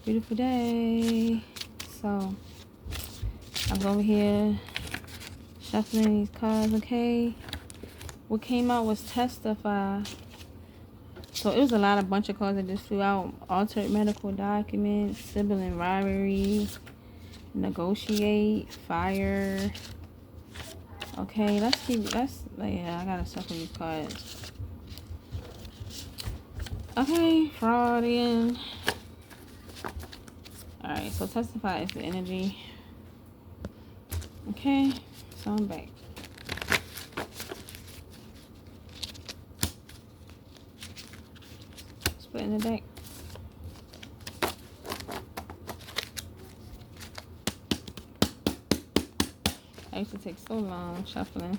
Beautiful day. So I'm over here shuffling these cards. Okay, what came out was Testify. So it was a bunch of cards that just flew out. Altered medical documents, sibling rivalry, negotiate, fire. Okay, yeah, I gotta shuffle these cards. Okay, fraudian. Alright, so Testify is the energy. Okay, so I'm back. Splitting the deck. I used to take so long shuffling.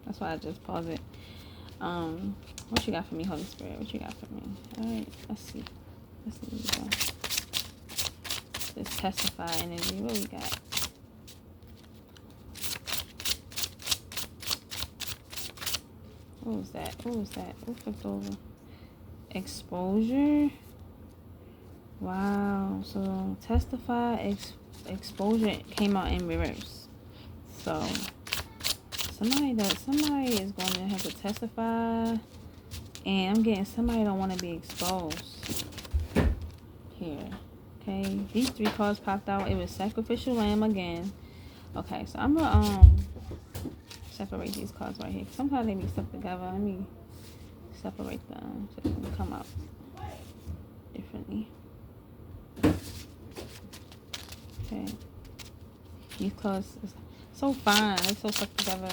That's why I just pause it. What you got for me, Holy Spirit? What you got for me? Alright, let's see. Let's see what we got. This Testify energy. What we got? What was that? What was that? What flipped over? Exposure. Wow. So Testify, exposure came out in reverse. So somebody is going to have to testify, and I'm getting somebody don't want to be exposed here. Okay, these three cards popped out. It was Sacrificial Lamb again. Okay, so I'm gonna separate these cards right here. Sometimes they be stuck together. Let me separate them so they can come out differently. Okay, these cards is so fine. They're so stuck together.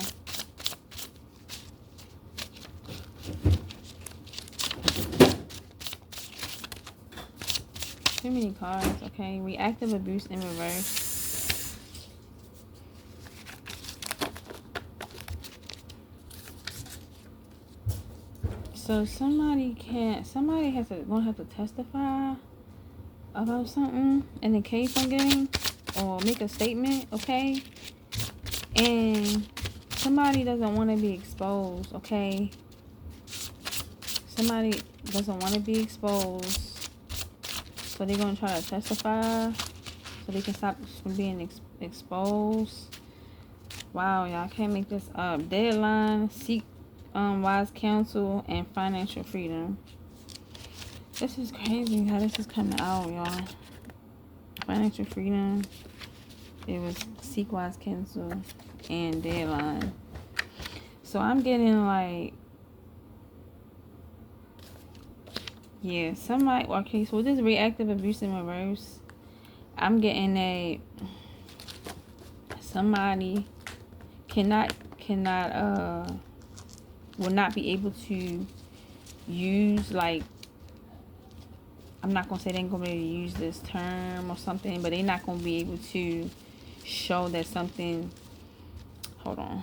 Too many cards. Okay, reactive abuse in reverse. So somebody gonna have to testify about something in the case I'm getting, or make a statement, okay? And somebody doesn't want to be exposed, okay? Somebody doesn't want to be exposed. So they're going to try to testify so they can stop from being exposed. Wow, y'all can't make this up. Deadline, seek wise counsel, and financial freedom. This is crazy how this is coming out, y'all. Financial freedom. It was seek wise counsel and deadline. So I'm getting like, yeah, somebody, okay, so this reactive abuse in reverse, I'm getting a, somebody will not be able to use, like, I'm not going to say they ain't going to be able to use this term or something, but they're not going to be able to show that something, hold on.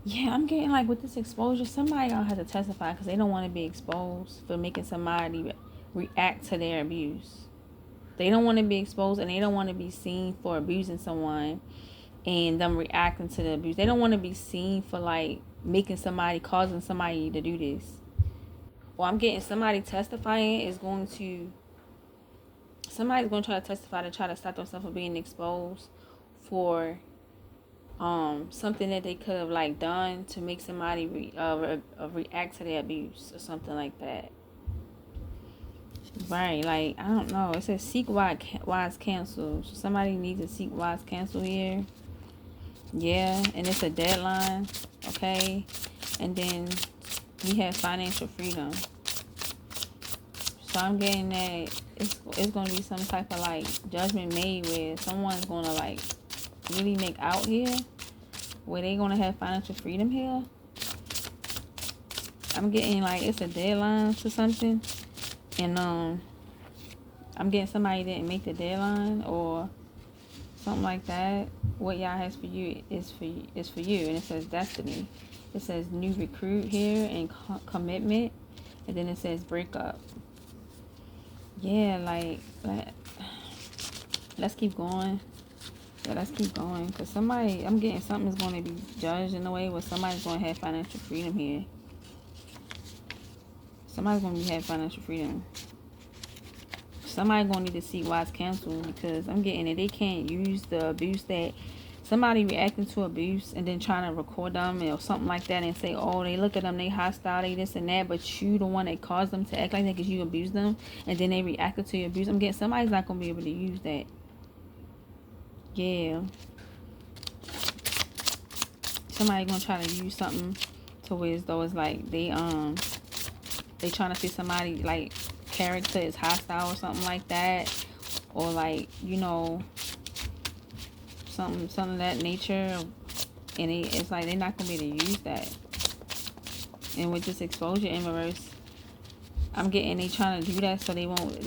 Yeah, I'm getting like with this exposure, somebody gonna have to testify because they don't want to be exposed for making somebody react to their abuse. They don't want to be exposed, and they don't want to be seen for abusing someone and them reacting to the abuse. They don't want to be seen for like causing somebody to do this. Well, I'm getting somebody testifying somebody's going to try to testify to try to stop themselves from being exposed for something that they could have like done to make somebody react to their abuse or something like that. Right, like, I don't know. It says seek wise counsel. So somebody needs to seek wise counsel here. Yeah, and it's a deadline. Okay, and then we have financial freedom. So I'm getting that it's going to be some type of like judgment made where someone's going to like really make out here, where they gonna have financial freedom here. I'm getting like it's a deadline to something, and I'm getting somebody didn't make the deadline or something like that. What y'all has for you is for you, and it says destiny. It says new recruit here and commitment, and then it says breakup. Yeah, like let's keep going. Yeah, let's keep going, because I'm getting something is going to be judged in a way where somebody's going to have financial freedom here. Somebody's going to have financial freedom. Somebody gonna need to seek wise counsel, because I'm getting it. They can't use the abuse that somebody reacting to abuse and then trying to record them or something like that and say, oh, they look at them, they hostile, they this and that, but you the one that caused them to act like that because you abused them and then they reacted to your abuse. I'm getting somebody's not gonna be able to use that. Yeah. Somebody gonna try to use something to where as though it's like they trying to see somebody like character is hostile or something like that, or like, you know, something of that nature, and it's like they're not gonna be able to use that. And with this exposure in reverse, I'm getting they trying to do that so they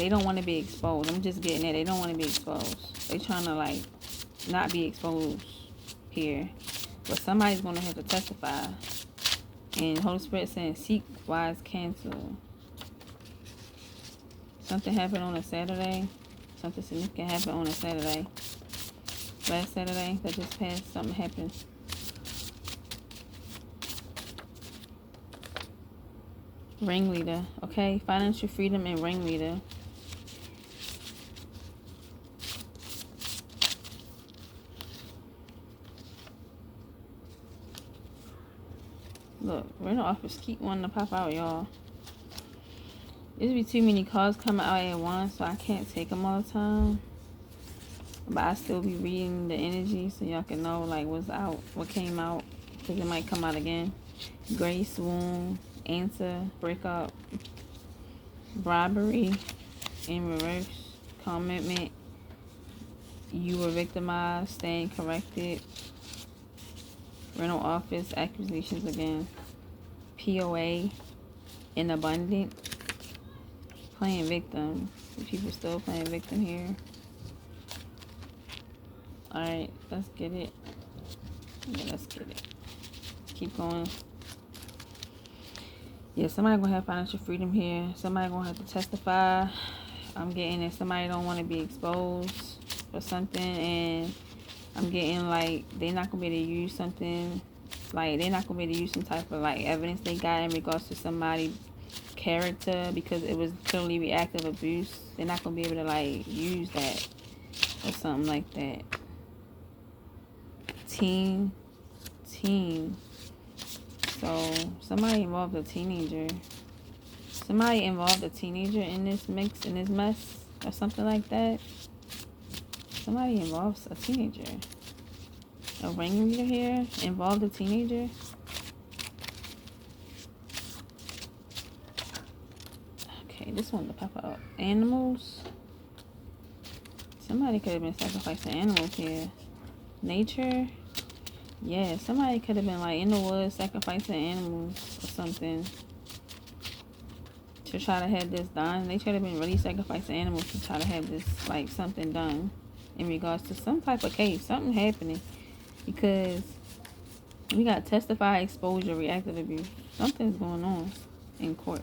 don't want to be exposed. I'm just getting that they don't want to be exposed. They trying to like not be exposed here, but somebody's gonna have to testify. And Holy Spirit saying seek wise counsel. Something happened on a Saturday. Something significant happened on a Saturday. Last Saturday that just passed, something happened. Ringleader. Okay, financial freedom and ringleader. Look, rental offers keep wanting to pop out, y'all. There's be too many calls coming out at once, so I can't take them all the time. But I still be reading the energy so y'all can know like what's out, what came out, because it might come out again. Grace, wound, answer, breakup, bribery, in reverse, commitment, you were victimized, staying corrected, rental office, accusations again, POA, in abundant, playing victim. People still playing victim here. Alright, let's get it. Yeah, let's get it. Keep going. Yeah, somebody gonna have financial freedom here. Somebody gonna have to testify. I'm getting that somebody don't want to be exposed for something, and I'm getting like they're not gonna be able to use something, like they're not gonna be able to use some type of like evidence they got in regards to somebody's character because it was clearly reactive abuse. They're not gonna be able to like use that or something like that. Teen. So somebody involved a teenager. Somebody involved a teenager in this mix, in this mess, or something like that. Somebody involves a teenager. A ringleader here involved a teenager. Okay, this one to pop up. Animals. Somebody could have been sacrificing animals here. Nature. Yeah, somebody could have been like in the woods sacrificing animals or something to try to have this done. They could have been really sacrificing animals to try to have this like something done in regards to some type of case, something happening, because we got testify, exposure, reactive abuse. Something's going on in court.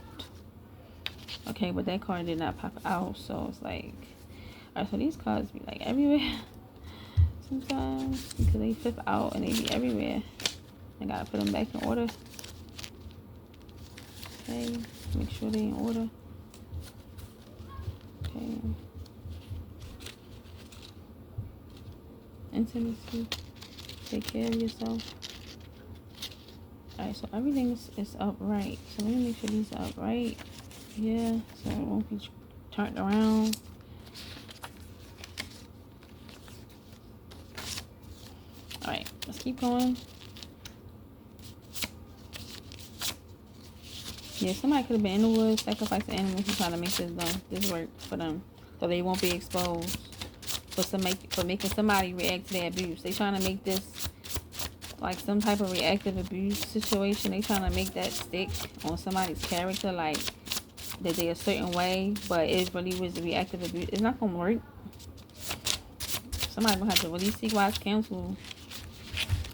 Okay, but that card did not pop out, so it's like, alright, so these cards be like everywhere sometimes because they flip out and they be everywhere. I gotta put them back in order. Okay, make sure they in order. Okay. Intimacy. Take care of yourself. Alright, so everything is upright. So let me make sure these are upright. Yeah, so it won't be turned around. Alright, let's keep going. Yeah, somebody could have been in the woods sacrificing animals to try to make this work for them, so they won't be exposed for making somebody react to their abuse. They trying to make this like some type of reactive abuse situation. They trying to make that stick on somebody's character, like that they a certain way, but it really was the reactive abuse. It's not gonna work. Somebody gonna have to really seek wise counsel,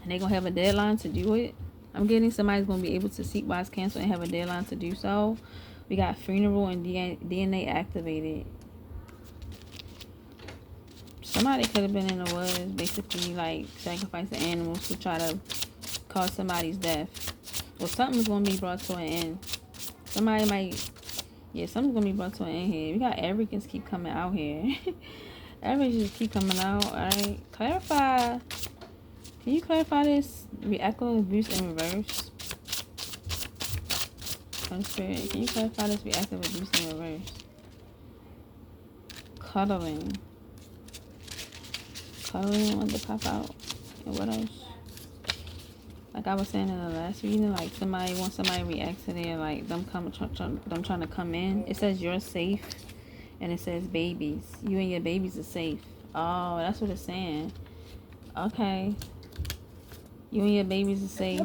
and they gonna have a deadline to do it. I'm getting somebody's gonna be able to seek wise counsel and have a deadline to do so. We got funeral and DNA activated. Somebody could have been in the woods, basically like sacrificing animals to try to cause somebody's death. Or something's gonna be brought to an end. Somebody might Yeah, something's gonna be brought to an end here. We got Africans keep coming out here. Africans just keep coming out. Alright. Clarify. Can you clarify this? Reactive abuse in reverse. Spirit, can you clarify this reactive abuse in reverse? Cuddling. Cuddling when they pop out. And what else? Like I was saying in the last reading, like somebody wants somebody to react to their, like them trying to come in. It says you're safe, and it says babies. You and your babies are safe. Oh, that's what it's saying. Okay. You and your babies are safe.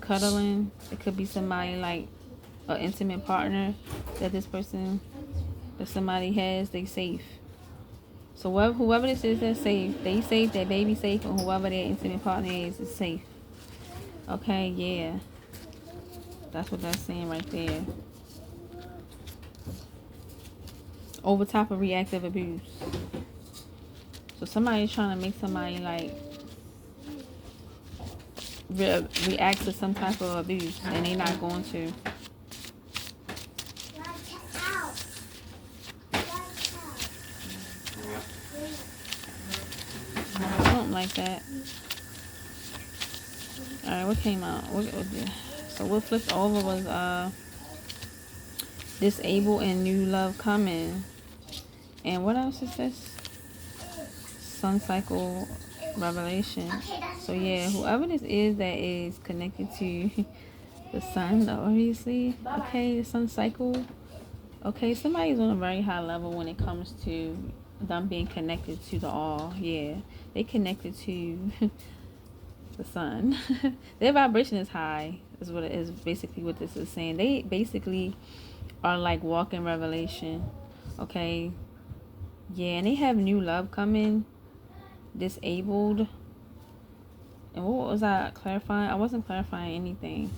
Cuddling. It could be somebody like an intimate partner that somebody has. They safe. So whoever this is, they're safe. They safe. Their baby safe, and whoever their intimate partner is safe. Okay, yeah. That's what that's saying right there. Over top of reactive abuse. So somebody's trying to make somebody like react to some type of abuse, and they're not going to. Something like that. Alright, what came out? So what flipped over was disable and new love coming. And what else is this? Sun cycle revelation. So yeah, whoever this is that is connected to the sun, obviously. Okay, the sun cycle. Okay, somebody's on a very high level when it comes to them being connected to the all. Yeah, they connected to the sun. Their vibration is high, is what it is, basically what this is saying. They basically are like walking revelation. Okay, yeah, and they have new love coming. Disabled. And what was I clarifying? I wasn't clarifying anything.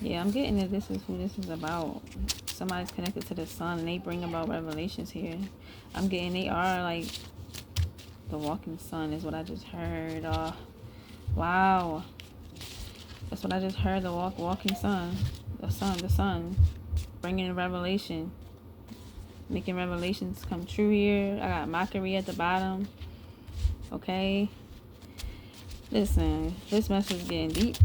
Yeah, I'm getting that this is who this is about. Somebody's connected to the sun, and they bring about revelations here. I'm getting they are like the walking sun is what I just heard. Wow. That's what I just heard, the walking sun. The sun. Bringing in revelation. Making revelations come true here. I got mockery at the bottom. Okay. Listen, this message is getting deep.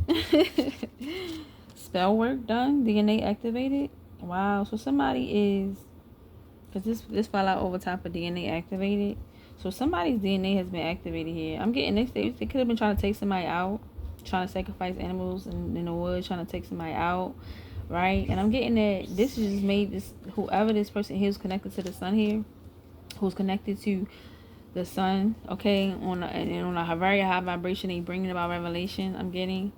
Spell work done. DNA activated. Wow. So somebody is, because this fell out over top of DNA activated. So somebody's DNA has been activated here. I'm getting this. They could have been trying to take somebody out. Trying to sacrifice animals in the woods. Trying to take somebody out. Right? And I'm getting that this just made this, whoever this person here is connected to the sun here. Who's connected to the sun, okay, on a very high vibration, they bringing about revelation. I'm getting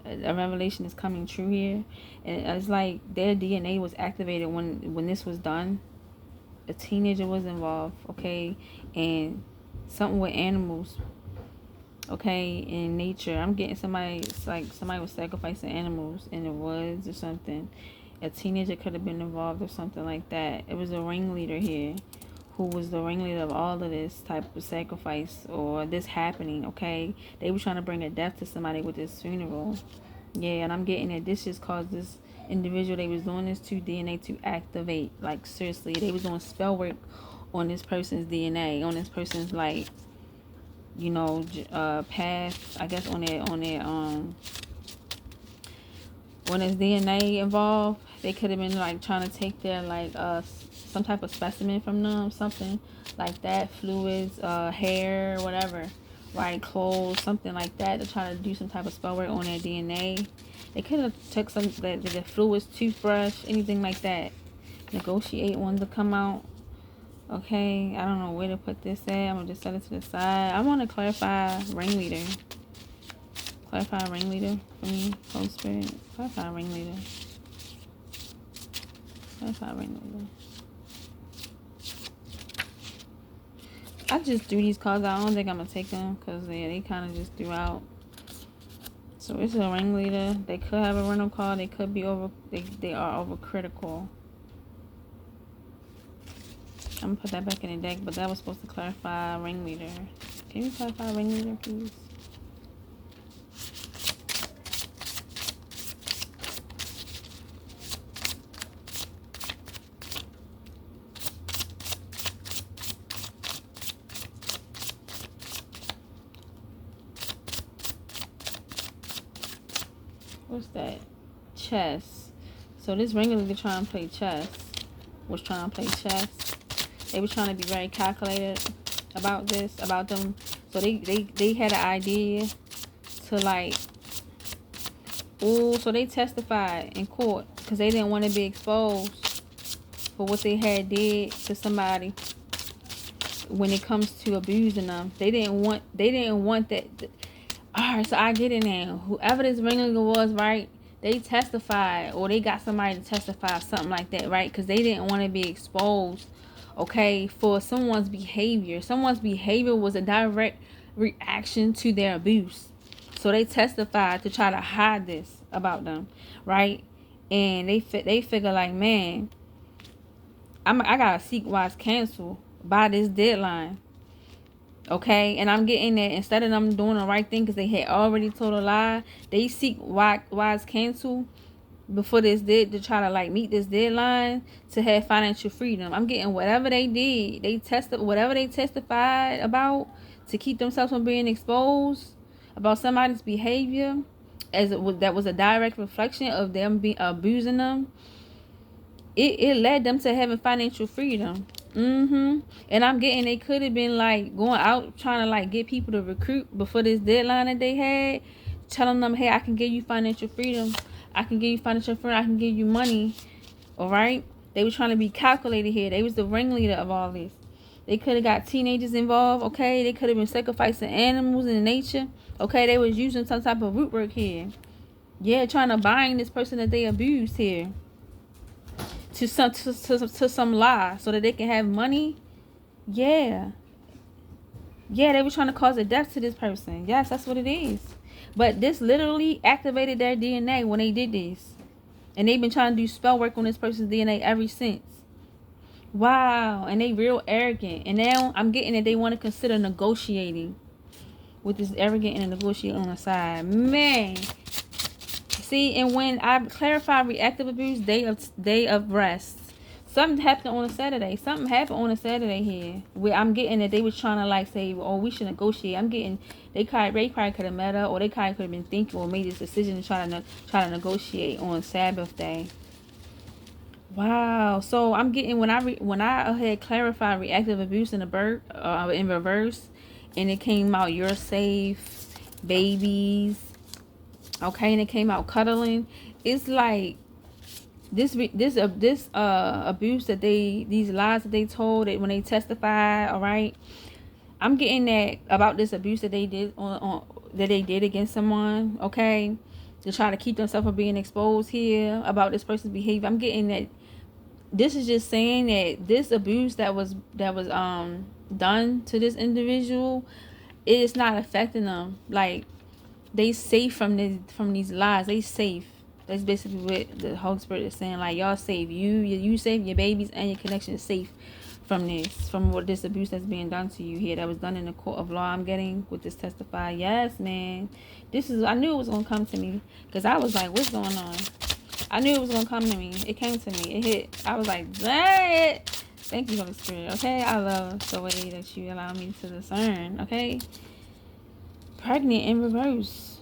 a revelation is coming true here, and it's like their DNA was activated when this was done. A teenager was involved, okay, and something with animals, okay, in nature. I'm getting somebody, it's like somebody was sacrificing animals in the woods or something. A teenager could have been involved or something like that. It was a ringleader here, who was the ringleader of all of this type of sacrifice or this happening, okay? They were trying to bring a death to somebody with this funeral. Yeah, and I'm getting that this just caused this individual they was doing this to DNA to activate. Like, seriously, they was doing spell work on this person's DNA, on this person's, like, you know, path, I guess, on their when there's DNA involved. They could have been, like, trying to take their, like, some type of specimen from them, something like that, fluids, hair, whatever, right, clothes, something like that, to try to do some type of spell work on their DNA. They could have took some the fluids, toothbrush, anything like that. Negotiate one to come out. Okay, I don't know where to put this at. I'm gonna just set it to the side. I want to clarify ringleader. Clarify ringleader for me, Holy Spirit. Clarify ringleader. Clarify ringleader. I just threw these cards out. I don't think I'm going to take them because they kind of just threw out. So it's a ringleader. They could have a rental card. They could be they are overcritical. I'm going to put that back in the deck, but that was supposed to clarify ringleader. Can you clarify ringleader, please? what's that? Chess. So this ringleader trying to play chess. Was trying to play chess. They were trying to be very calculated about this, about them. So they had an idea to like, oh, so they testified in court because they didn't want to be exposed for what they had did to somebody when it comes to abusing them. They didn't want that. All right, so I get it now. Whoever this ringleader was, right? They testified, or they got somebody to testify, something like that, right? Because they didn't want to be exposed, okay, for someone's behavior. Someone's behavior was a direct reaction to their abuse. So they testified to try to hide this about them, right? And they figure like, man, I gotta seek wise counsel by this deadline. Okay, and I'm getting that instead of them doing the right thing because they had already told a lie, they seek wise counsel before this did to try to like meet this deadline to have financial freedom. I'm getting whatever they did, whatever they testified about to keep themselves from being exposed about somebody's behavior, that was a direct reflection of them abusing them. It led them to having financial freedom. And I'm getting they could have been like going out trying to like get people to recruit before this deadline that they had, telling them, hey, I can give you financial freedom. I can give you financial freedom. I can give you money. All right. They were trying to be calculated here. They was the ringleader of all this. They could have got teenagers involved. Okay. They could have been sacrificing animals in nature. Okay. They was using some type of root work here. Yeah. Trying to bind this person that they abused here to some lie so that they can have money. Yeah, they were trying to cause a death to this person. Yes, that's what it is. But this literally activated their DNA when they did this, and they've been trying to do spell work on this person's DNA ever since. Wow. And they real arrogant, and now I'm getting that they want to consider negotiating with this arrogant and negotiate on the side. Man, see, and when I clarify reactive abuse, day of rest. Something happened on a Saturday. Something happened on a Saturday here. Where I'm getting that they was trying to like say, oh, we should negotiate. I'm getting they probably could have met up, or they probably could have been thinking or made this decision to try to negotiate on Sabbath day. Wow. So I'm getting when I had clarified reactive abuse in in reverse, and it came out you're safe, babies. Okay, and it came out cuddling. It's like this abuse that these lies that they told it when they testified. All right, I'm getting that about this abuse that they did that they did against someone. Okay, to try to keep themselves from being exposed here about this person's behavior. I'm getting that this is just saying that this abuse that was done to this individual, it's not affecting them. Like, they safe from these lies. They safe. That's basically what the Holy Spirit is saying. Like, y'all safe. You safe. Your babies and your connection is safe from this, from what this abuse that's being done to you here, that was done in the court of law. I'm getting with this testify. Yes, man. I knew it was gonna come to me because I was like, what's going on? I knew it was gonna come to me. It came to me. It hit. I was like, dang it. Thank you, Holy Spirit. Okay, I love the way that you allow me to discern. Okay. Pregnant in reverse.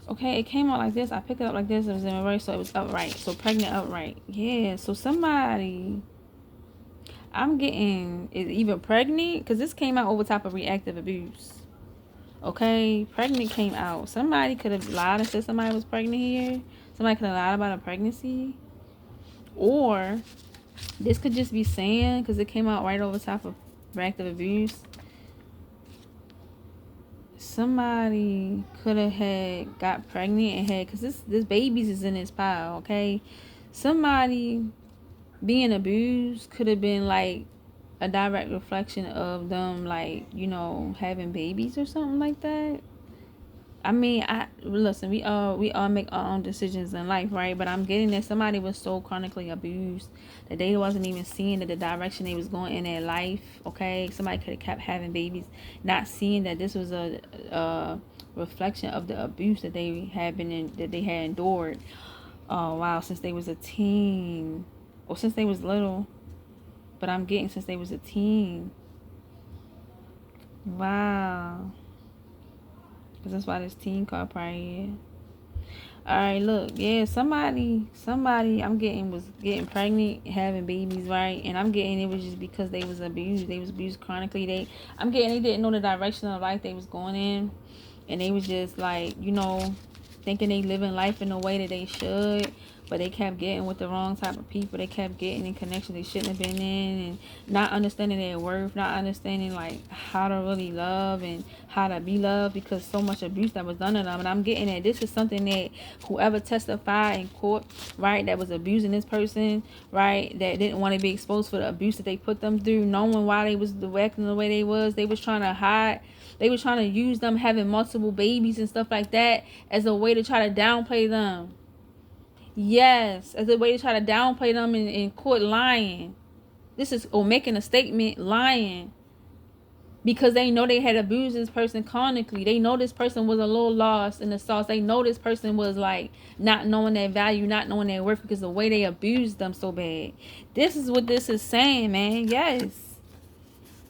Okay, it came out like this. I picked it up like this. It was in reverse, so it was upright. So pregnant upright. Yeah, so somebody, I'm getting, is either pregnant, because this came out over top of reactive abuse. Okay, pregnant came out. Somebody could have lied and said somebody was pregnant here. Somebody could have lied about a pregnancy. Or this could just be saying, because it came out right over top of reactive abuse, somebody could have had got pregnant and had, because this babies is in this pile. Okay, somebody being abused could have been like a direct reflection of them, like, you know, having babies or something like that. I mean, listen, we all make our own decisions in life, right? But I'm getting that somebody was so chronically abused that they wasn't even seeing that the direction they was going in their life. Okay, somebody could have kept having babies, not seeing that this was a reflection of the abuse that they had endured. Oh wow, since they was a teen, or since they was little. But I'm getting since they was a teen. Wow. Because that's why this teen card right here. All right, look, yeah, somebody, I'm getting was getting pregnant, having babies, right? And I'm getting it was just because they was abused. They was abused chronically. I'm getting they didn't know the direction of life they was going in, and they was just like, you know, thinking they living life in a way that they should, but they kept getting with the wrong type of people. They kept getting in connections they shouldn't have been in, and not understanding their worth, not understanding like how to really love and how to be loved, because so much abuse that was done to them. And I'm getting that this is something that whoever testified in court, right, that was abusing this person, right, that didn't want to be exposed for the abuse that they put them through, knowing why they was acting the way they was trying to hide. They was trying to use them having multiple babies and stuff like that as a way to try to downplay them. Yes, as a way to try to downplay them in court, lying. This is, or making a statement, lying. Because they know they had abused this person chronically. They know this person was a little lost in the sauce. They know this person was like not knowing their value, not knowing their worth, because the way they abused them so bad. This is what this is saying, man. Yes.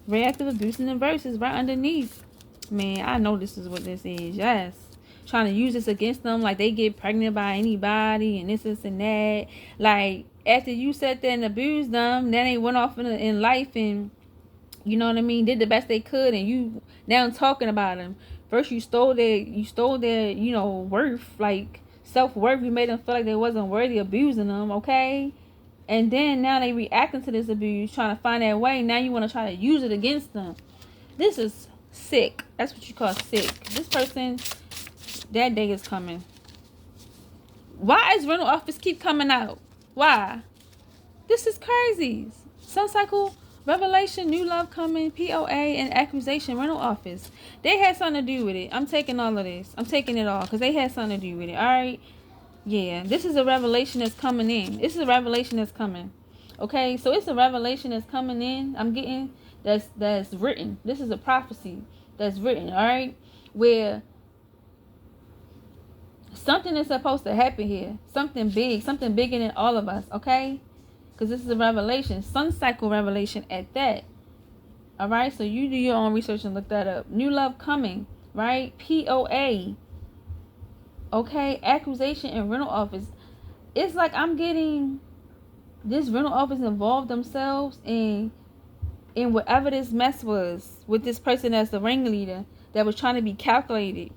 Reactive abuse in the verses right underneath. Man, I know this is what this is. Yes. Trying to use this against them, like they get pregnant by anybody and this and that. Like, after you sat there and abused them, then they went off in life and, you know what I mean, did the best they could, and you now talking about them. First you stole their, you know, worth, like self-worth. You made them feel like they wasn't worthy, abusing them, okay? And then now they reacting to this abuse, trying to find that way. Now you want to try to use it against them. This is sick. That's what you call sick. This person, that day is coming. Why is rental office keep coming out? Why? This is crazy. Sun cycle, revelation, new love coming, POA, and accusation, rental office. They had something to do with it. I'm taking all of this. I'm taking it all because they had something to do with it. All right. Yeah, this is a revelation that's coming in. This is a revelation that's coming. Okay, so it's a revelation that's coming in. I'm getting that's written. This is a prophecy that's written. All right, where something is supposed to happen here. Something bigger than all of us. Okay, because this is a revelation, sun cycle revelation at that. All right, so you do your own research and look that up. New love coming. Right, POA. Okay, accusation and rental office. It's like I'm getting this rental office involved themselves in whatever this mess was with this person as the ringleader that was trying to be calculated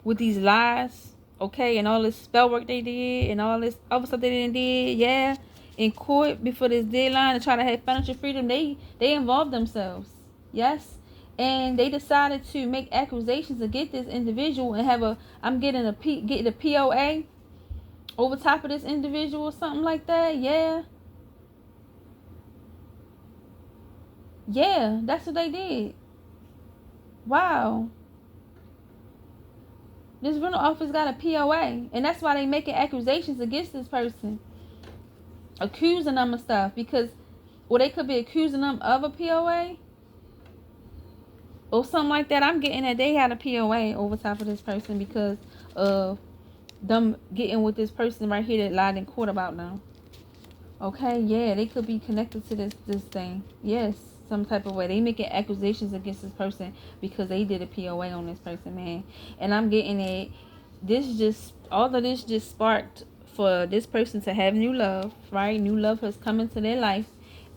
with these lies, okay, and all this spell work they did and all this other stuff they did, yeah, in court before this deadline to try to have financial freedom. They involved themselves, yes. And they decided to make accusations against this individual and have a, I'm getting a POA over top of this individual or something like that. Yeah. Yeah, that's what they did. Wow. This rental office got a POA. And that's why they making accusations against this person. Accusing them of stuff. Because, well, they could be accusing them of a POA. Or something like that. I'm getting that they had a POA over top of this person because of them getting with this person right here that lied in court about them. Okay, yeah, they could be connected to this thing. Yes, some type of way. They making accusations against this person because they did a POA on this person, man. And I'm getting it. All of this just sparked for this person to have new love, right? New love has come into their life.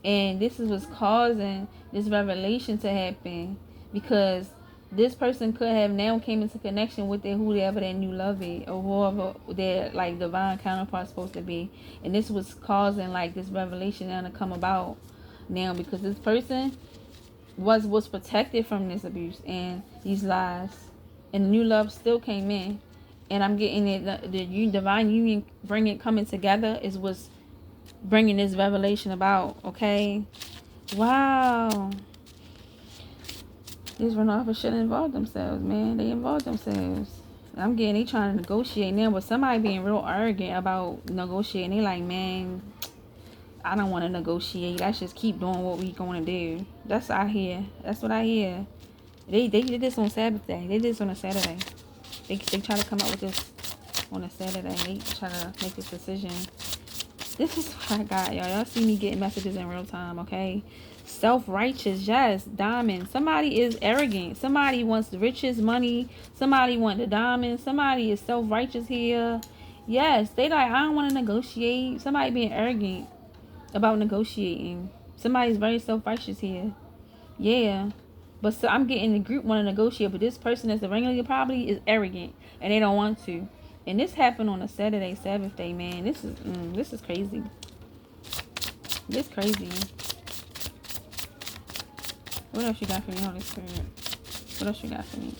And this is what's causing this revelation to happen. Because this person could have now came into connection with whoever their new love is, or whoever their like divine counterpart supposed to be. And this was causing like this revelation now to come about now, because this person was protected from this abuse and these lies, and the new love still came in. And I'm getting it, the divine union coming together is what's bringing this revelation about. Okay, wow. These rental office shouldn't involve themselves, man. They involve themselves. I'm getting they trying to negotiate now, but somebody being real arrogant about negotiating. They like, man, I don't want to negotiate. Let's just keep doing what we going to do. That's what I hear. That's what I hear. They did this on Sabbath day. They did this on a Saturday. They try to come up with this on a Saturday. They try to make this decision. This is what I got, y'all. Y'all see me getting messages in real time, okay? Self-righteous, yes, diamond. Somebody is arrogant. Somebody wants the riches, money. Somebody wants the diamond. Somebody is self-righteous here. Yes, they like, I don't want to negotiate. Somebody being arrogant about negotiating. Somebody's very self-righteous here. Yeah. But so I'm getting the group want to negotiate, but this person that's the ringleader probably is arrogant and they don't want to. And this happened on a Saturday, Sabbath day, man. This is crazy. This crazy. What else you got for me, Holy Spirit? What else you got for me?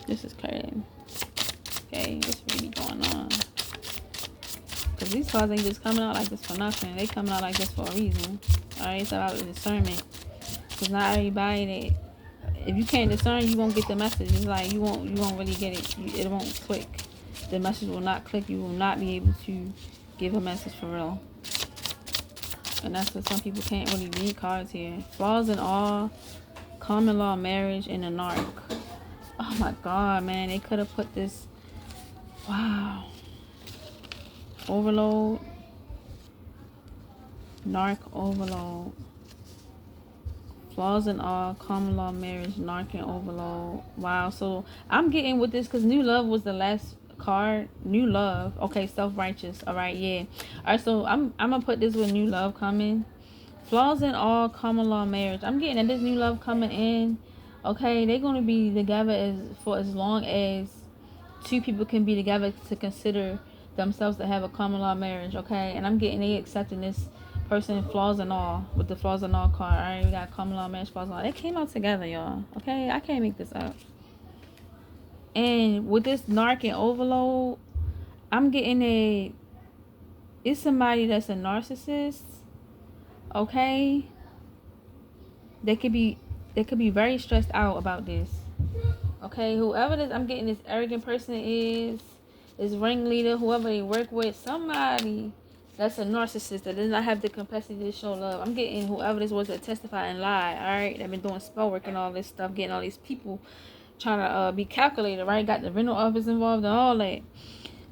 This is crazy. Okay, what's really going on? Because these cards ain't just coming out like this for nothing. They coming out like this for a reason. Alright, it's about discernment. Because not everybody that, if you can't discern, you won't get the message. It's like you won't really get it. It won't click. The message will not click. You will not be able to give a message for real. And that's what some people can't really read cards here. Flaws in all, common law marriage, and a narc. Oh my God, man. They could have put this. Wow. Overload. Narc overload. Flaws in all, common law marriage, narc and overload. Wow. So I'm getting with this because new love was the last card. New love. Okay, self-righteous. All right, yeah. All right, so I'm gonna put this with new love coming. Flaws in all, common law marriage. I'm getting that this new love coming in. Okay, they're gonna be together for as long as two people can be together to consider themselves to have a common law marriage. Okay, and I'm getting they accepting this person, flaws and all, with the flaws and all card. All right, we got common law marriage, flaws and all. They came out together, y'all. Okay, I can't make this up. And with this narc and overload, I'm getting it's somebody that's a narcissist. Okay, they could be very stressed out about this. Okay, whoever this, I'm getting this arrogant person is ringleader, whoever they work with, somebody that's a narcissist that does not have the capacity to show love. I'm getting whoever this was that testify and lie. All right, they've been doing spell work and all this stuff, getting all these people trying to be calculated. Right, got the rental office involved and all that.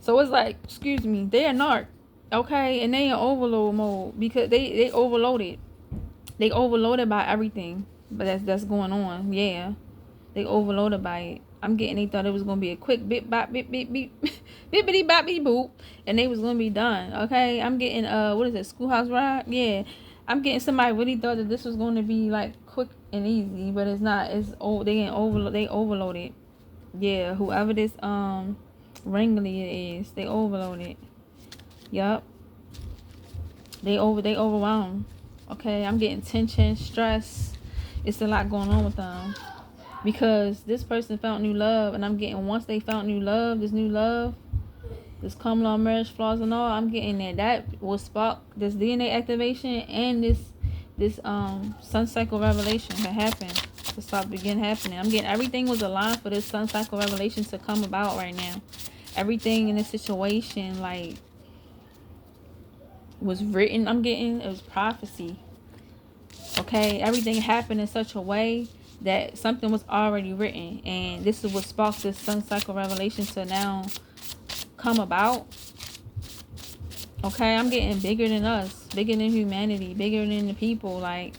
So it's like, excuse me, they are narc. Okay, and they in overload mode because they overloaded. They overloaded by everything, but that's going on. Yeah, they overloaded by it. I'm getting they thought it was gonna be a quick bip bop bip bip beep bippity bop beep boop, and they was gonna be done. Okay, I'm getting what is it, Schoolhouse Rock? Yeah, I'm getting somebody really thought that this was gonna be like quick and easy, but it's not. It's they overloaded. Yeah, whoever this ringleader is, they overloaded. Yup. They overwhelmed. Okay, I'm getting tension, stress. It's a lot going on with them. Because this person found new love, and I'm getting once they found new love, this common law marriage, flaws and all, I'm getting that will spark this DNA activation and this sun cycle revelation that happened to start begin happening. I'm getting everything was aligned for this sun cycle revelation to come about right now. Everything in this situation like was written. I'm getting it was prophecy. Okay, everything happened in such a way that something was already written, and this is what sparked this sun cycle revelation to now come about. Okay, I'm getting bigger than us, bigger than humanity, bigger than the people. Like,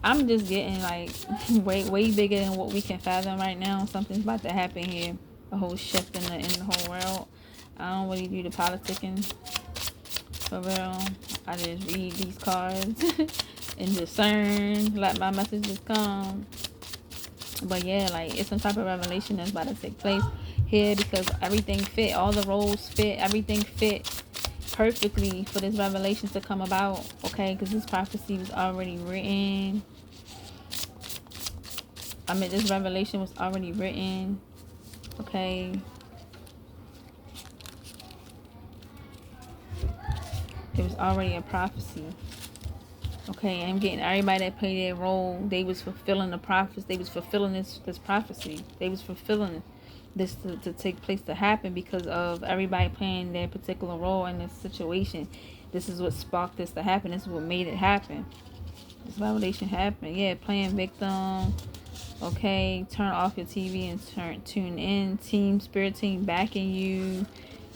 I'm just getting like way bigger than what we can fathom right now. Something's about to happen here, a whole shift in the whole world. I don't really do the politicking for real. I just read these cards and discern, let my messages come. But yeah, like it's some type of revelation that's about to take place here because everything fit, all the roles fit, everything fit perfectly for this revelation to come about. Okay, because this prophecy was already written. I mean, this revelation was already written. Okay. It was already a prophecy. Okay, I'm getting everybody that played their role. They was fulfilling the prophets. They was fulfilling this prophecy. They was fulfilling this to take place, to happen because of everybody playing their particular role in this situation. This is what sparked this to happen. This is what made it happen. This revelation happened. Yeah, playing victim. Okay, turn off your TV and tune in. Spirit team backing you.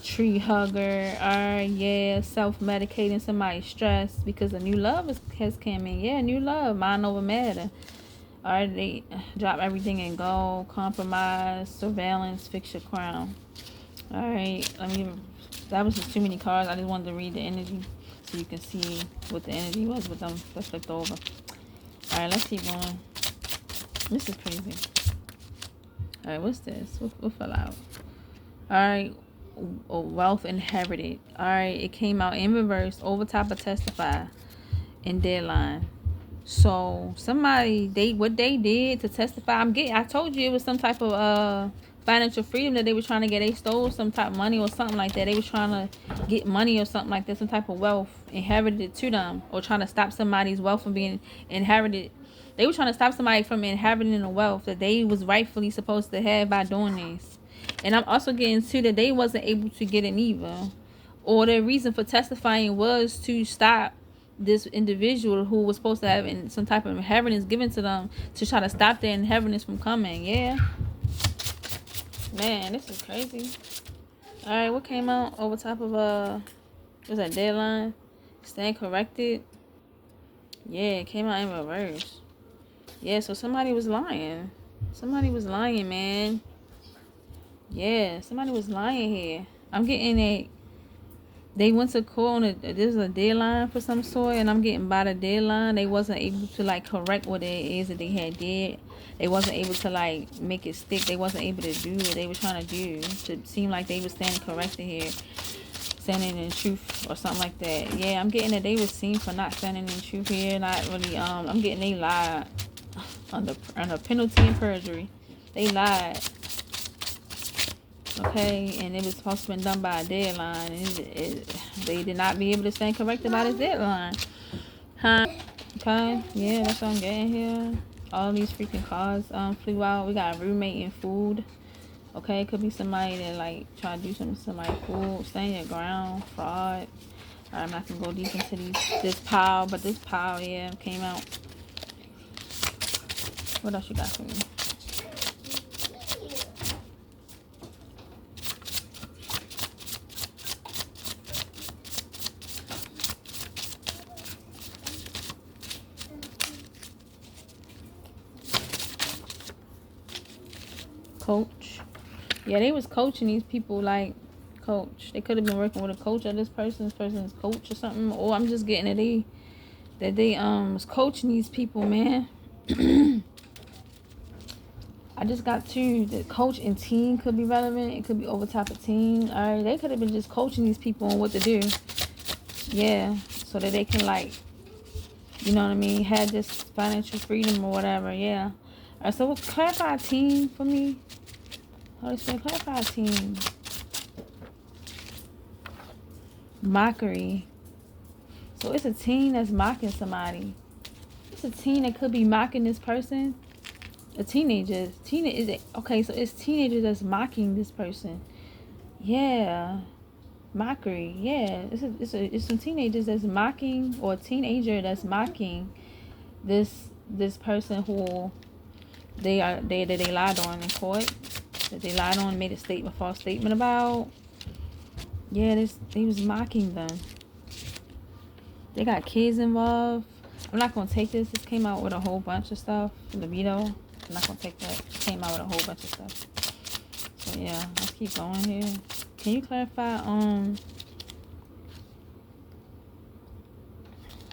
Tree hugger. Alright, yeah, self-medicating somebody's stress because a new love has come in. Yeah, new love, mind over matter. Alright, they drop everything and go. Compromise, surveillance, fix your crown. Alright, that was just too many cards. I just wanted to read the energy so you can see what the energy was with them that flipped over. Alright, let's keep going. This is crazy. Alright, what's this? What fell out? Alright, wealth inherited. Alright, it came out in reverse over top of Testify in deadline. So somebody, what they did to testify, I told you it was some type of financial freedom that they were trying to get. They stole some type of money or something like that. They were trying to get money or something like that, some type of wealth inherited to them, or trying to stop somebody's wealth from being inherited. They were trying to stop somebody from inheriting the wealth that they was rightfully supposed to have by doing this. And I'm also getting to that they wasn't able to get it either, or their reason for testifying was to stop this individual who was supposed to have some type of inheritance given to them, to try to stop their inheritance from coming. Yeah, man, this is crazy. All right, what came out over top of was that deadline? Stand corrected. Yeah, it came out in reverse. Yeah, so somebody was lying. Somebody was lying, man. Yeah, somebody was lying here. I'm getting it. They went to court on there's a deadline for some sort, and I'm getting by the deadline. They wasn't able to like correct what it is that they had did. They wasn't able to like make it stick. They wasn't able to do what they were trying to do to seem like they were standing corrected here, standing in truth or something like that. Yeah, I'm getting that they was seen for not standing in truth here. Not really. I'm getting they lied under penalty and perjury. They lied. Okay, and it was supposed to be done by a deadline, and they did not be able to stand corrected by this deadline. Huh? Okay, yeah, that's what I'm getting here. All these freaking cards flew out. We got roommate and food. Okay, it could be somebody that like try to do something to somebody. Food, stand your ground, fraud. I'm not gonna go deep into this pile, but this pile, yeah, came out. What else you got for me? Coach. Yeah, they was coaching these people like coach. They could have been working with a coach or this person's coach or something. Or I'm just getting that they was coaching these people, man. I just got to the coach and team could be relevant. It could be over top of team. Alright, they could have been just coaching these people on what to do. Yeah, so that they can like, you know what I mean, have this financial freedom or whatever. Yeah. Alright, so clarify team for me. Holy Spirit, clarify team. Mockery. So it's a teen that's mocking somebody. It's a teen that could be mocking this person. A teenager. Okay, so it's teenagers that's mocking this person. Yeah. Mockery. Yeah. It's some teenagers that's mocking, or a teenager that's mocking this person who they lied on in court. That they lied on, made a false statement about. Yeah, they was mocking them. They got kids involved. I'm not gonna take this. This came out with a whole bunch of stuff. Libido. I'm not gonna take that. It came out with a whole bunch of stuff. So yeah, let's keep going here. Can you clarify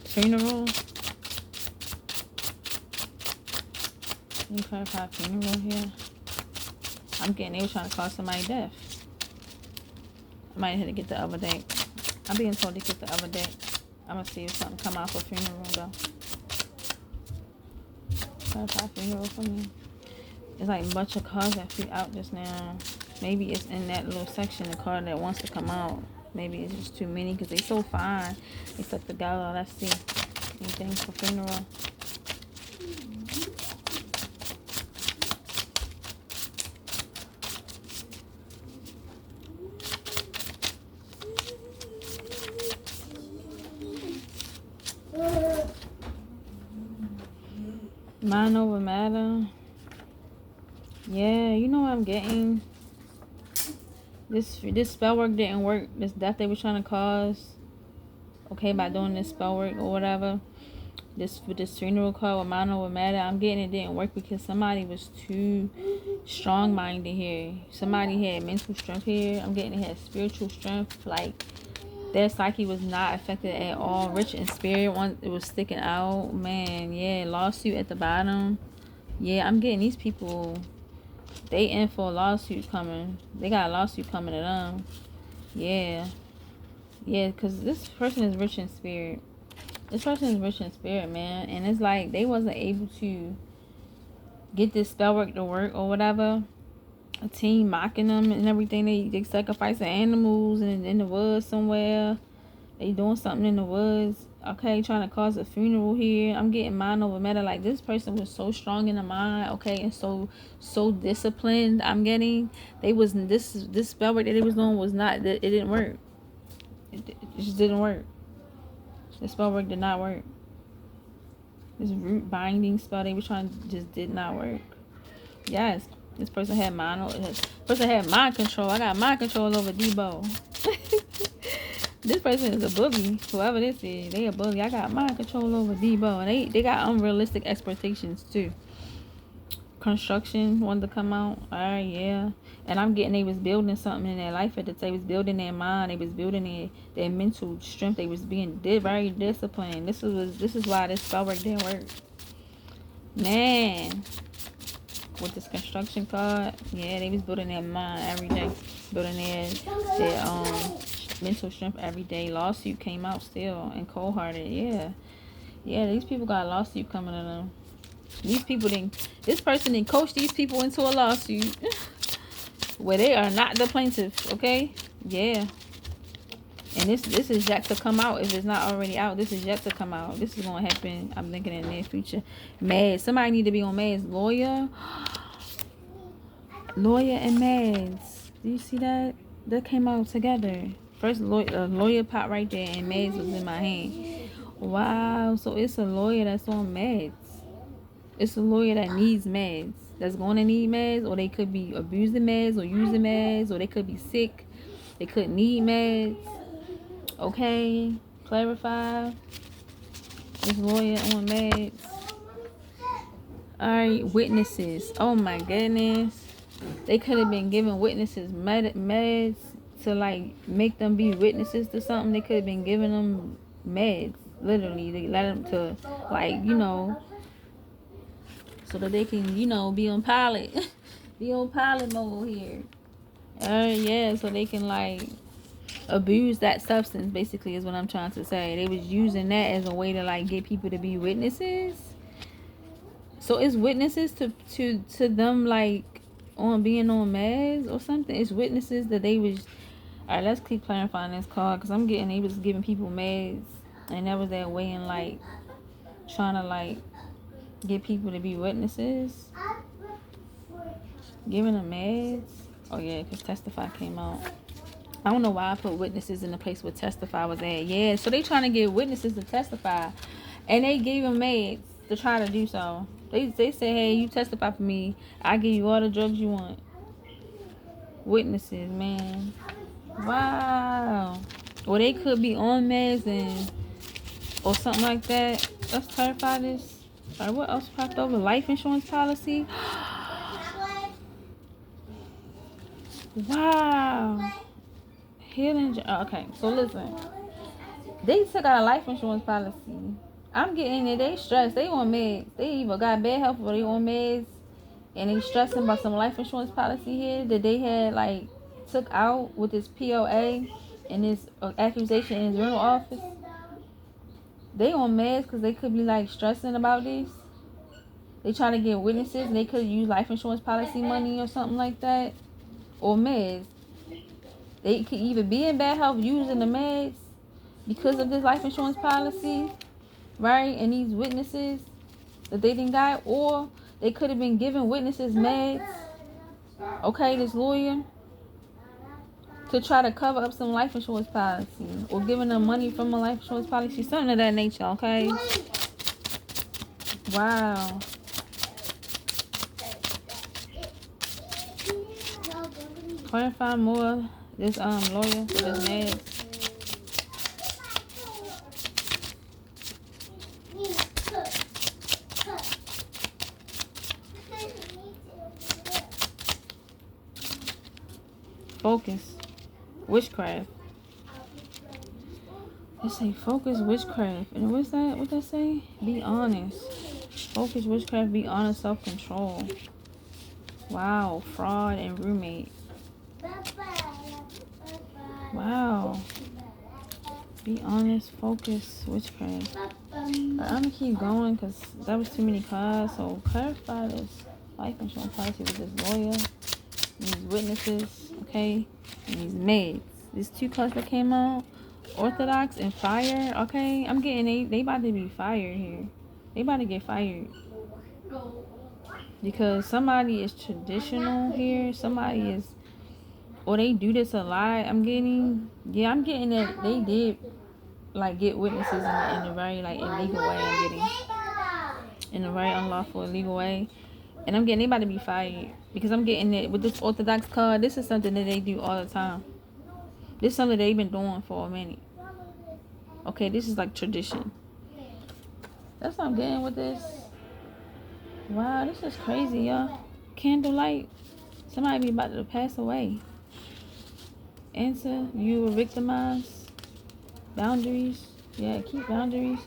funeral? Can you clarify funeral here? I'm getting they were trying to cause somebody death. I might have to get the other deck. I'm being told to get the other deck. I'm gonna see if something come out for funeral though. Clarify funeral for me. It's like a bunch of cards that flew out just now. Maybe it's in that little section, the card that wants to come out. Maybe it's just too many because they so fine. They stuck together. Let's see. Anything for funeral? Mind over matter. Yeah, you know what I'm getting. This spell work didn't work. This death they were trying to cause. Okay, by doing this spell work or whatever. This with this funeral card with Mano with Matter, I'm getting it didn't work because somebody was too strong-minded here. Somebody had mental strength here. I'm getting it had spiritual strength. Like, their psyche was not affected at all. Rich in spirit, one it was sticking out. Man, yeah, lawsuit at the bottom. Yeah, I'm getting these people. They in for a lawsuit coming. They got a lawsuit coming to them. Yeah, yeah, because this person is rich in spirit. This person is rich in spirit, man. And it's like they wasn't able to get this spell work to work or whatever. A team mocking them and everything. They sacrificing animals in the woods somewhere. They doing something in the woods. Okay, trying to cause a funeral here. I'm getting mind over matter. Like, this person was so strong in the mind. Okay, and so disciplined. I'm getting this spell work that they was doing was not. It didn't work. It just didn't work. The spell work did not work. This root binding spell they were trying just did not work. Yes, this person had mind control. I got mind control over Debo. This person is a bully. Whoever this is, they a bully. I got mind control over Debo, and they got unrealistic expectations too. Construction wanted to come out. Alright, yeah. And I'm getting they was building something in their life at the time. They was building their mind. They was building their mental strength. They was being very disciplined. This is why this spell work didn't work. Man. With this construction card, yeah, they was building their mind every day. Building their mental strength every day. Lawsuit came out still and cold hearted. Yeah. Yeah, these people got a lawsuit coming to them. This person didn't coach these people into a lawsuit where they are not the plaintiff, okay? Yeah. And this is yet to come out. If it's not already out, this is yet to come out. This is going to happen, I'm thinking, in the near future. Mad. Somebody need to be on Mad's lawyer. Lawyer and Mads. Do you see that? That came out together. First, lawyer pop right there, and Mads was in my hand. Wow. So it's a lawyer that's on Mads. It's a lawyer that needs meds. That's going to need meds. Or they could be abusing meds or using meds. Or they could be sick. They could need meds. Okay. Clarify. This lawyer on meds. Alright. Witnesses. Oh my goodness. They could have been giving witnesses meds to like make them be witnesses to something. They could have been giving them meds. Literally. They let them to like, you know, so that they can, you know, be on pilot. Be on pilot mode here. Yeah, so they can, like, abuse that substance, basically, is what I'm trying to say. They was using that as a way to, like, get people to be witnesses. So it's witnesses to them, like, on being on meds or something. It's witnesses that they was... Alright, let's keep clarifying this card, because I'm getting, they was giving people meds, and that was their way in, like, trying to, like, get people to be witnesses. Giving them meds. Oh yeah, because Testify came out. I don't know why I put witnesses in the place where Testify was at. Yeah, so they trying to get witnesses to testify. And they gave them meds to try to do so. They said, hey, you testify for me. I give you all the drugs you want. Witnesses, man. Wow. Or they could be on meds and or something like that. Let's clarify this. All right, what else popped over? Life insurance policy. Wow. Healing. Okay, so listen. They took out a life insurance policy. I'm getting it. They stressed. They on meds. They either got bad health or they on meds. And they stressing about some life insurance policy here that they had, like, took out with this POA and this accusation in his rental office. They on meds because they could be, like, stressing about this. They trying to get witnesses and they could use life insurance policy money or something like that. Or meds. They could either be in bad health using the meds because of this life insurance policy, right? And these witnesses that they didn't got. Or they could have been giving witnesses meds. Okay, this lawyer. To try to cover up some life insurance policy. Or giving them money from a life insurance policy. Something of that nature, okay? Wow. Clarify more. This lawyer with his meds. focus. Witchcraft. It say focus, witchcraft. And what's that? What that say? Be honest. Focus, witchcraft, be honest, self-control. Wow. Fraud and roommate. Wow. Be honest, focus, witchcraft. I'm gonna keep going because that was too many cards. So clarify this life insurance policy with this lawyer, these witnesses, okay, and these maids. These two cards that came out, orthodox and fire. Okay, I'm getting they about to be fired here. They about to get fired because somebody is traditional here. Somebody is, or they do this a lot. I'm getting that they did like get witnesses in a very like illegal way. I'm getting in a very unlawful illegal way, and I'm getting they about to be fired because I'm getting it with this orthodox card. This is something that they do all the time. This is something they've been doing for a minute. Okay, this is like tradition. That's what I'm getting with this. Wow, this is crazy, y'all. Candlelight. Somebody be about to pass away. Answer, you were victimized. Boundaries. Yeah, keep boundaries.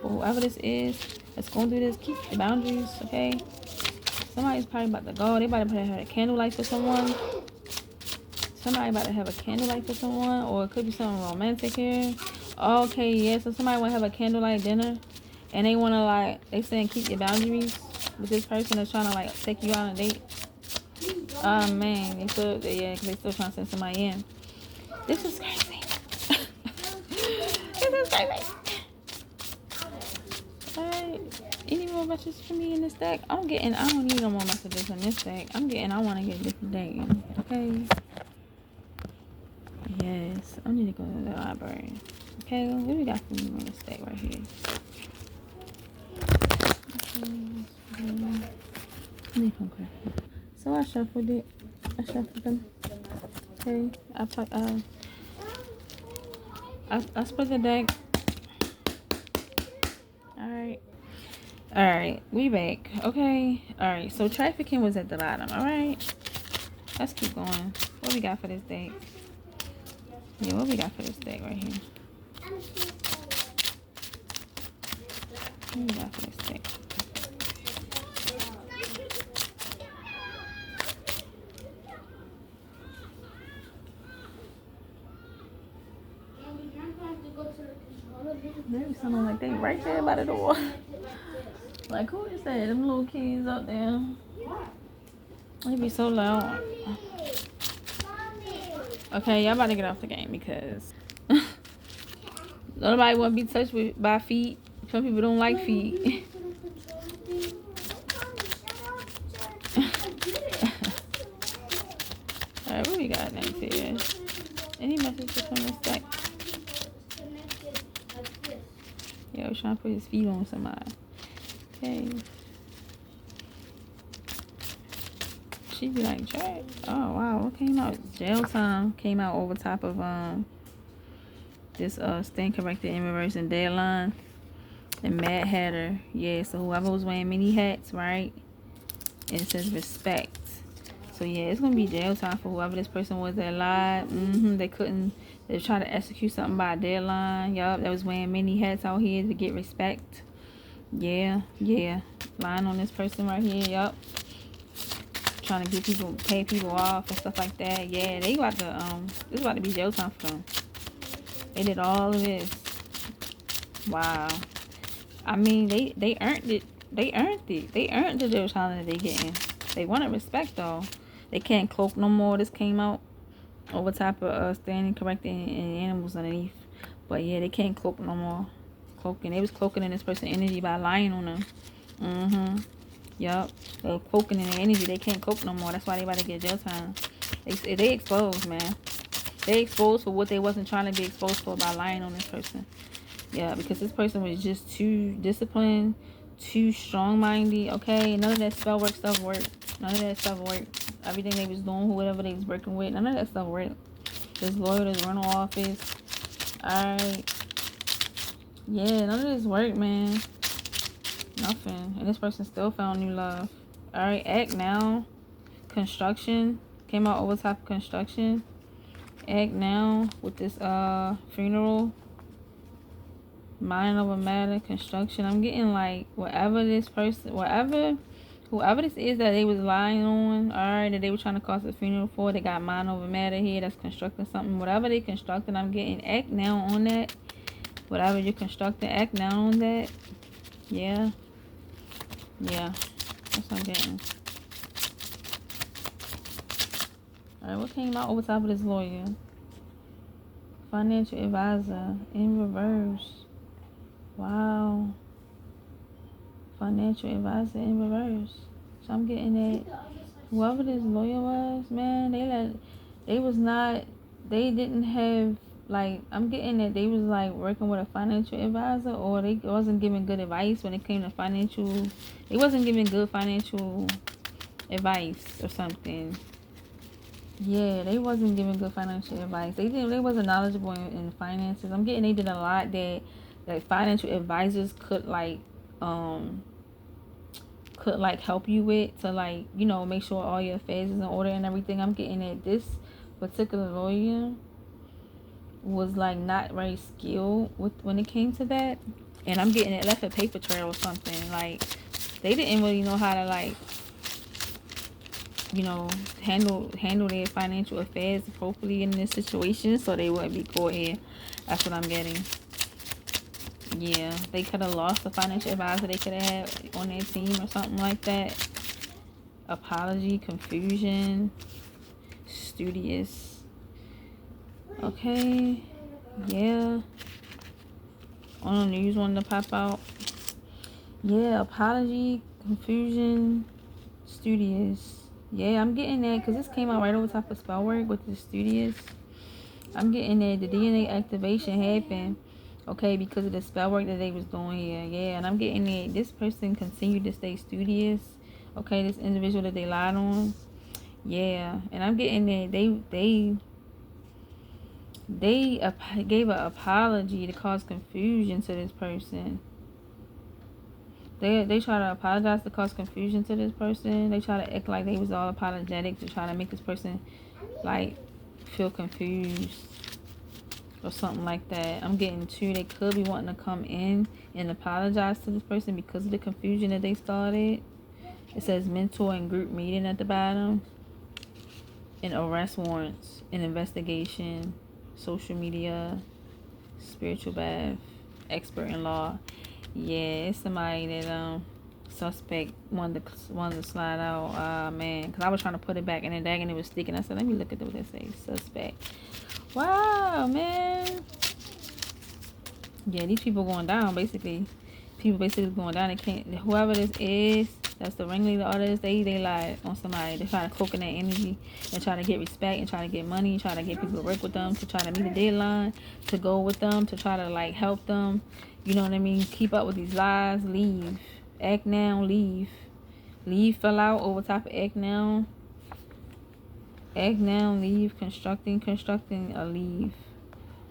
For whoever this is that's going through this, keep the boundaries, okay? Somebody's probably about to go. They about to have a candlelight for someone. Somebody about to have a candlelight for someone. Or it could be something romantic here. Okay, yeah. So somebody want to have a candlelight dinner. And they want to like, they saying keep your boundaries with this person that's trying to like take you out on a date. Oh man, they still, yeah, because they still trying to send somebody in. This is crazy. This is crazy. Alright, any more messages for me in this deck? I don't need no more messages in this deck. I want to get a different deck. Okay. Yes, I need to go to the library. Okay, what do we got for me on this deck right here? Okay. So I shuffled it. I shuffled them. Okay. I split the deck. Alright. We back. Okay. Alright. So trafficking was at the bottom. Alright. Let's keep going. What we got for this deck? Yeah, what we got for this deck right here? What we got for this deck? Maybe something like that right there by the door. Like, who is that? Them little kids up there. They be so loud. Okay, y'all about to get off the game because nobody want to be touched by feet. Some people don't like feet. Alright, what we got next here? Any messages from this deck? Yo, trying to put his feet on somebody. Okay. She be like, Jack. Oh wow, what came out? Jail time came out over top of this stand corrected in reverse and deadline. And Mad Hatter. Yeah, so whoever was wearing many hats, right? And it says respect. So yeah, it's gonna be jail time for whoever this person was that lied. They tried to execute something by a deadline. Yup, that was wearing many hats out here to get respect. Yeah. Lying on this person right here, yup. Trying to get pay people off and stuff like that. Yeah, they about to this about to be jail time for them. They did all of this. Wow. I mean, they earned it. They earned the jail time that they getting. They wanted respect though. They can't cloak no more. This came out over top of standing corrected and animals underneath. But yeah, they can't cloak no more. Cloaking. They was cloaking in this person's energy by lying on them. Yup. They were cloaking in their energy. They can't cloak no more. That's why they about to get jail time. They exposed, man. They exposed for what they wasn't trying to be exposed for by lying on this person. Yeah, because this person was just too disciplined, too strong-minded. Okay, none of that spell work stuff worked. None of that stuff worked. Everything they was doing, whoever they was working with, none of that stuff worked. This lawyer, this rental office. Alright. Yeah, none of this worked, man. Nothing. And this person still found new love. Alright, act now. Construction. Came out over top of construction. act now with this funeral, mind over matter, construction. I'm getting like whatever this person, whoever this is that they was lying on, alright, that they were trying to cause a funeral for, they got mind over matter here, that's constructing something. Whatever they constructing, I'm getting act now on that. Whatever you're constructing, act now on that. Yeah. Yeah. That's what I'm getting. Alright, what came out over top of this lawyer? Financial advisor in reverse. Wow. Financial advisor in reverse. So I'm getting that whoever this lawyer was, man, they didn't have, like, I'm getting that they was like working with a financial advisor, or they wasn't giving good advice when it came to financial. They wasn't giving good financial advice or something. Yeah, they wasn't giving good financial advice. They wasn't knowledgeable in finances. I'm getting they did a lot that financial advisors could help you with, to like, you know, make sure all your affairs is in order and everything. I'm getting that this particular lawyer was like not very skilled with when it came to that, and I'm getting it left a paper trail or something. Like they didn't really know how to, like, you know, handle their financial affairs appropriately in this situation, so they wouldn't be caught here. That's what I'm getting. Yeah, they could have lost a financial advisor they could have had on their team or something like that. Apology, confusion, studious. Okay, yeah. On the news wanted to pop out. Yeah, apology, confusion, studious. Yeah, I'm getting that because this came out right over top of spell work with the studious. I'm getting that the DNA activation happened, okay, because of the spell work that they was doing here. Yeah, and I'm getting that this person continued to stay studious. Okay, this individual that they lied on. Yeah, and I'm getting that they gave an apology to cause confusion to this person. They try to apologize to cause confusion to this person. They try to act like they was all apologetic to try to make this person like feel confused or something like that. I'm getting two. They could be wanting to come in and apologize to this person because of the confusion that they started. It says mentor and group meeting at the bottom. And arrest warrants, an investigation, social media, spiritual bath, expert in law. Yeah, it's somebody that suspect wanted to slide out. Man, because I was trying to put it back in the bag and it was sticking. I said, let me look at what they say. Suspect. Wow, man. Yeah, these people going down basically. People basically going down. They can't. Whoever this is, that's the ringleader artist. They lied on somebody. They try to cloak in that energy and try to get respect and try to get money, try to get people to work with them, to try to meet a deadline, to go with them, to try to like help them. You know what I mean? Keep up with these lies. Leave. Act now. Leave. Leave fell out over top of act now. Act now. Leave. Constructing a leave.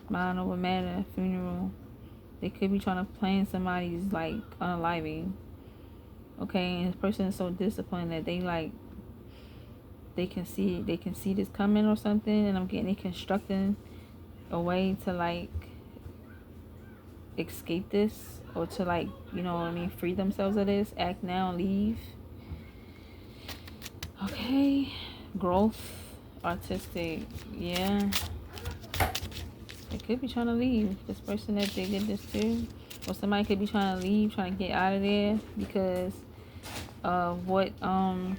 Mind over matter. Funeral. They could be trying to plan somebody's like unaliving. Okay, and this person is so disciplined that they like they can see this coming or something, and I'm getting they constructing a way to like escape this, or to like, you know what I mean, free themselves of this. Act now, leave. Okay, growth, artistic, yeah. They could be trying to leave. This person that they did this to, or somebody could be trying to leave, trying to get out of there because of what well,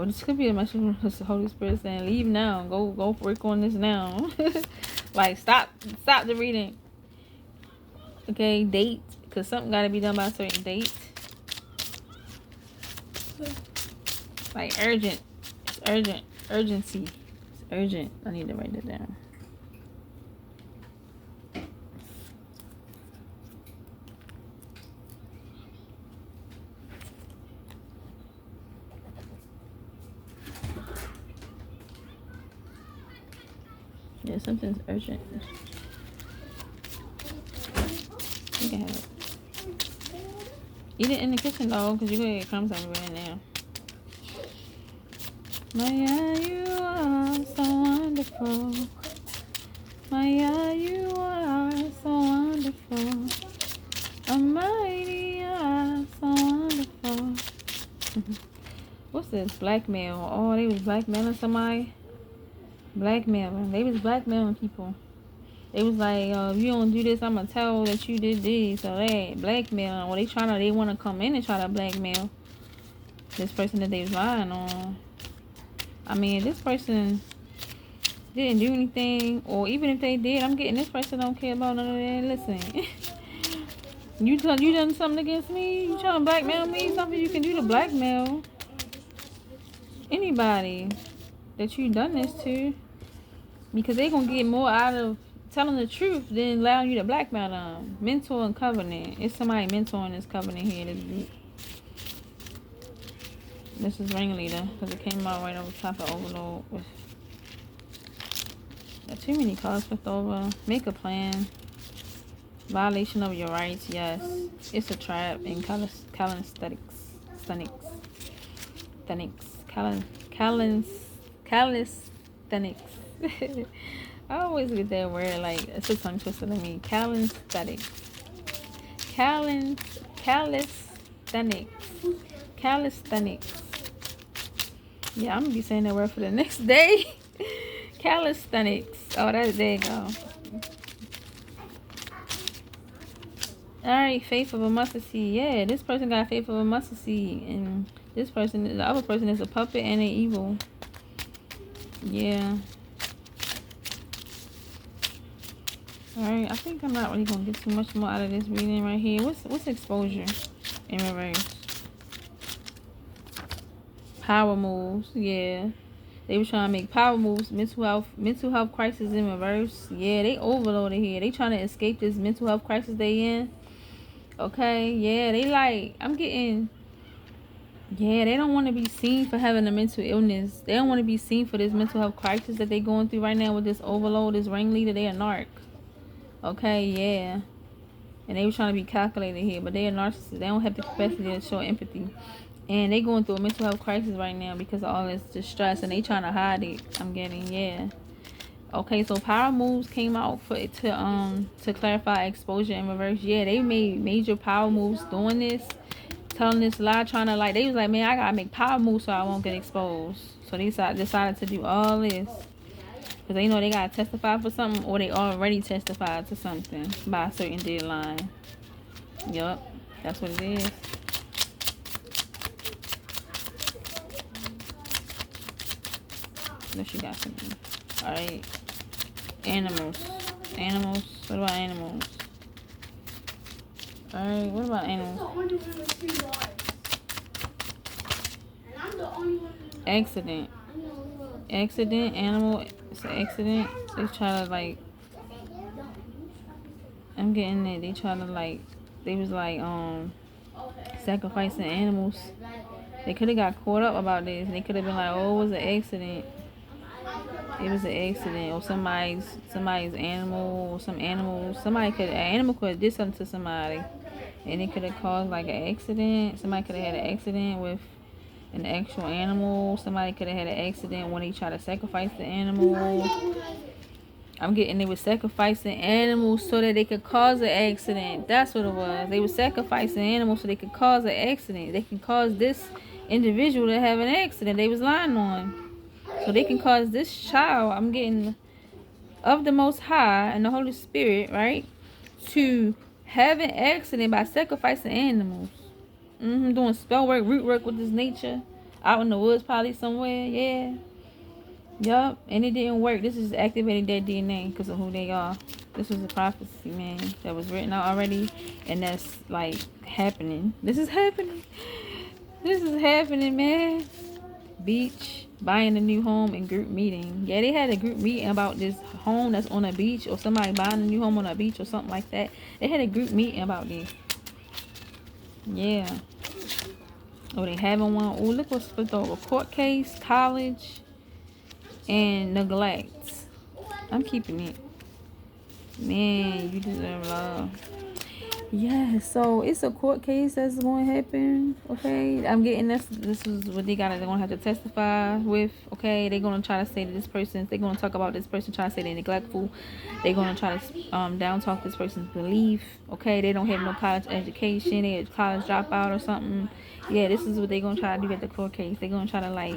this could be a message from the Holy Spirit saying, leave now, go work on this now. Like stop the reading. Okay, date, because something got to be done by a certain date. Like urgent. It's urgent. Urgency. It's urgent. I need to write that down. Yeah, something's urgent. You can have it. Eat it in the kitchen though, because you're going to get crumbs everywhere in there. But yeah, you are someone wonderful. My God, you are so wonderful. Almighty, you are so wonderful. What's this? Blackmail. Oh, they was blackmailing somebody. Blackmailing. They was blackmailing people. They was like, if you don't do this, I'm gonna tell that you did this or that. Blackmail. Or they wanna come in and try to blackmail this person that they was lying on. I mean, this person didn't do anything, or even if they did, I'm getting this person don't care about none of that. Listen, you done something against me? You trying to blackmail me? Something you can do to blackmail anybody that you done this to, because they gonna get more out of telling the truth than allowing you to blackmail them. Mentor and covenant. It's somebody mentoring this covenant here. This is ringleader, because it came out right over top of overload. Got too many cards flipped over. Make a plan. Violation of your rights. Yes, it's a trap. In calisthenics. Calisthenics. I always get that word like it's a tongue twister to me. Calisthenics. Calisthenics. Yeah, I'm gonna be saying that word for the next day. Calisthenics. Oh, there you go. Alright, faith of a mustard seed. Yeah, this person got faith of a mustard seed. And this person, the other person is a puppet and an evil. Yeah. Alright, I think I'm not really going to get too much more out of this reading right here. What's exposure in reverse? Power moves. Yeah. They were trying to make power moves. Mental health crisis in reverse. Yeah, they overloaded here. They trying to escape this mental health crisis they in. Okay, yeah, they like, they don't want to be seen for having a mental illness. They don't want to be seen for this mental health crisis that they going through right now with this overload, this ringleader. They a narc. Okay, yeah. And they were trying to be calculated here, but they are narcissists. They don't have the capacity to show empathy. And they going through a mental health crisis right now because of all this distress, and they trying to hide it. I'm getting, yeah. Okay, so power moves came out for it to clarify exposure in reverse. Yeah, they made major power moves doing this, telling this lie, trying to they was like, man, I gotta make power moves so I won't get exposed. So they decided to do all this because they know they gotta testify for something, or they already testified to something by a certain deadline. Yup, that's what it is. What you got for me? Alright. Animals. What about animals? Alright, what about animals? Accident. Animal. It's an accident. They try to I'm getting it. They try to they was sacrificing animals. They could have got caught up about this. They could have been like, oh, it was an accident. It was an accident, or somebody's animal, or some animal. An animal could have did something to somebody, and it could have caused an accident. Somebody could have had an accident with an actual animal. Somebody could have had an accident when they try to sacrifice the animal. I'm getting they were sacrificing animals so that they could cause an accident. That's what it was. They were sacrificing animals so they could cause an accident. They can cause this individual to have an accident they was lying on. So they can cause this child, I'm getting, of the Most High and the Holy Spirit, right, to have an accident by sacrificing animals. Doing spell work, root work with this nature, out in the woods probably somewhere, yeah. Yup, and it didn't work. This is activating their DNA because of who they are. This was a prophecy, man, that was written out already, and that's happening. This is happening. This is happening, man. Beach, buying a new home, and group meeting. Yeah, they had a group meeting about this home that's on a beach, or somebody buying a new home on a beach or something like that. They had a group meeting about this. Yeah. Oh, they having one. Oh, look what's flipped over. Court case, college, and neglect. I'm keeping it. Man, you deserve love. Yeah, so it's a court case that's going to happen. Okay, I'm getting this. This is what they're going to have to testify with. Okay, they're going to try to say that this person. They're going to talk about this person, try to say they're neglectful. They're going to try to down talk this person's belief. Okay, they don't have no college education. They're a college dropout or something. Yeah, this is what they're going to try to do at the court case. They're going to try to like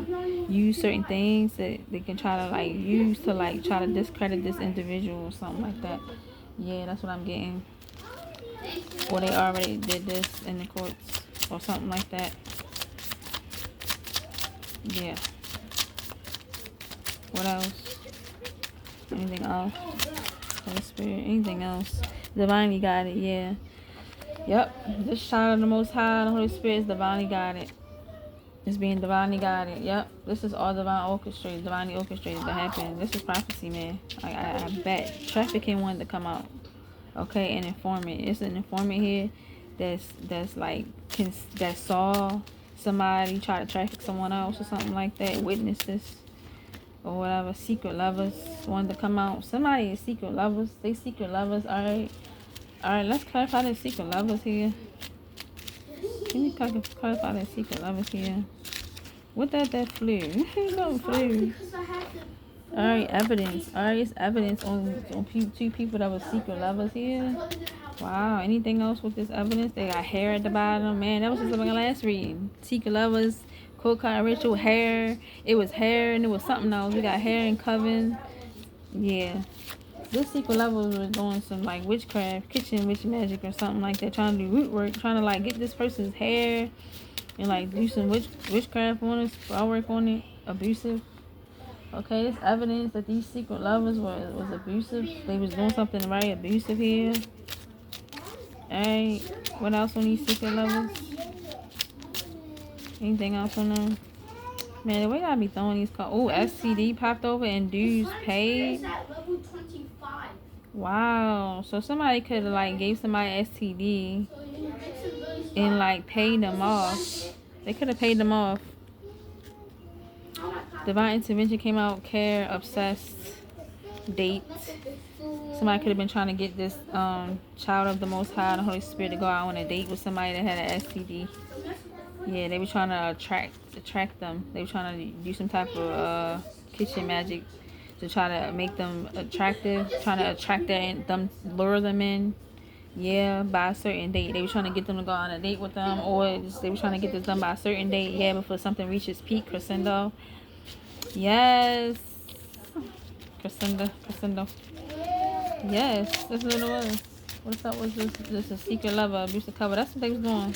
use certain things that they can try to like use to like try to discredit this individual or something like that. Yeah, that's what I'm getting. Or they already did this in the courts or something like that. Yeah. What else? Anything else? Holy Spirit, anything else? Divinely guided, yeah. Yep. This child of the Most High, the Holy Spirit is divinely guided. It's being divinely guided. Yep. This is all divinely orchestrated to happen. This is prophecy, man. I bet trafficking wanted to come out. Okay, an informant. It's an informant here that's like that saw somebody try to traffic someone else or something like that. Witnesses or whatever. Secret lovers wanted to come out. Somebody is secret lovers. They secret lovers. All right. Let's clarify the secret lovers here. Let me clarify the secret lovers here. What that flew? Something flew. Alright, evidence. Alright, it's evidence on two people that were secret lovers here. Wow, anything else with this evidence? They got hair at the bottom. Man, that was just like my last reading. Secret lovers, cold cotton ritual, hair. It was hair and it was something else. We got hair and coven. Yeah. This secret lovers was doing some like witchcraft, kitchen witch magic or something like that. Trying to do root work, trying to like get this person's hair and like do some witchcraft on it, spell work on it. Abusive. Okay, it's evidence that these secret lovers was abusive. They was doing something very abusive here. Alright, what else on these secret lovers? Anything else on them? Man, the way I be throwing these cards. Oh, STD popped over and dues paid. Wow, so somebody could have like gave somebody STD and like paid them off. They could have paid them off. Divine intervention came out. Care, obsessed, date. Somebody could have been trying to get this child of the Most High, the Holy Spirit, to go out on a date with somebody that had an STD. Yeah, they were trying to attract them. They were trying to do some type of kitchen magic to try to make them attractive, trying to attract them, lure them in. Yeah, by a certain date. They were trying to get them to go on a date with them, or they were trying to get this done by a certain date. Yeah, before something reaches peak, crescendo. Yes. Crescendo. Yes, that's what it was. What's up with this? This is secret lover, abusive cover. That's what they was doing.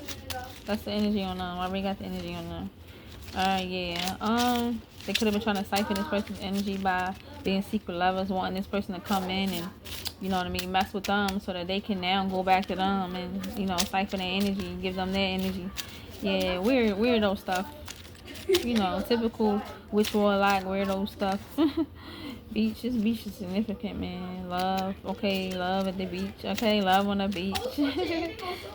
That's the energy on them. I already got the energy on them. Alright, yeah. They could have been trying to siphon this person's energy by being secret lovers, wanting this person to come in and, you know what I mean, mess with them so that they can now go back to them and, you know, siphon their energy, give them their energy. Yeah, weirdo stuff. You know, typical witch warlock weirdo stuff. Beach is significant, man. Love, okay, love at the beach. Okay, love on the beach.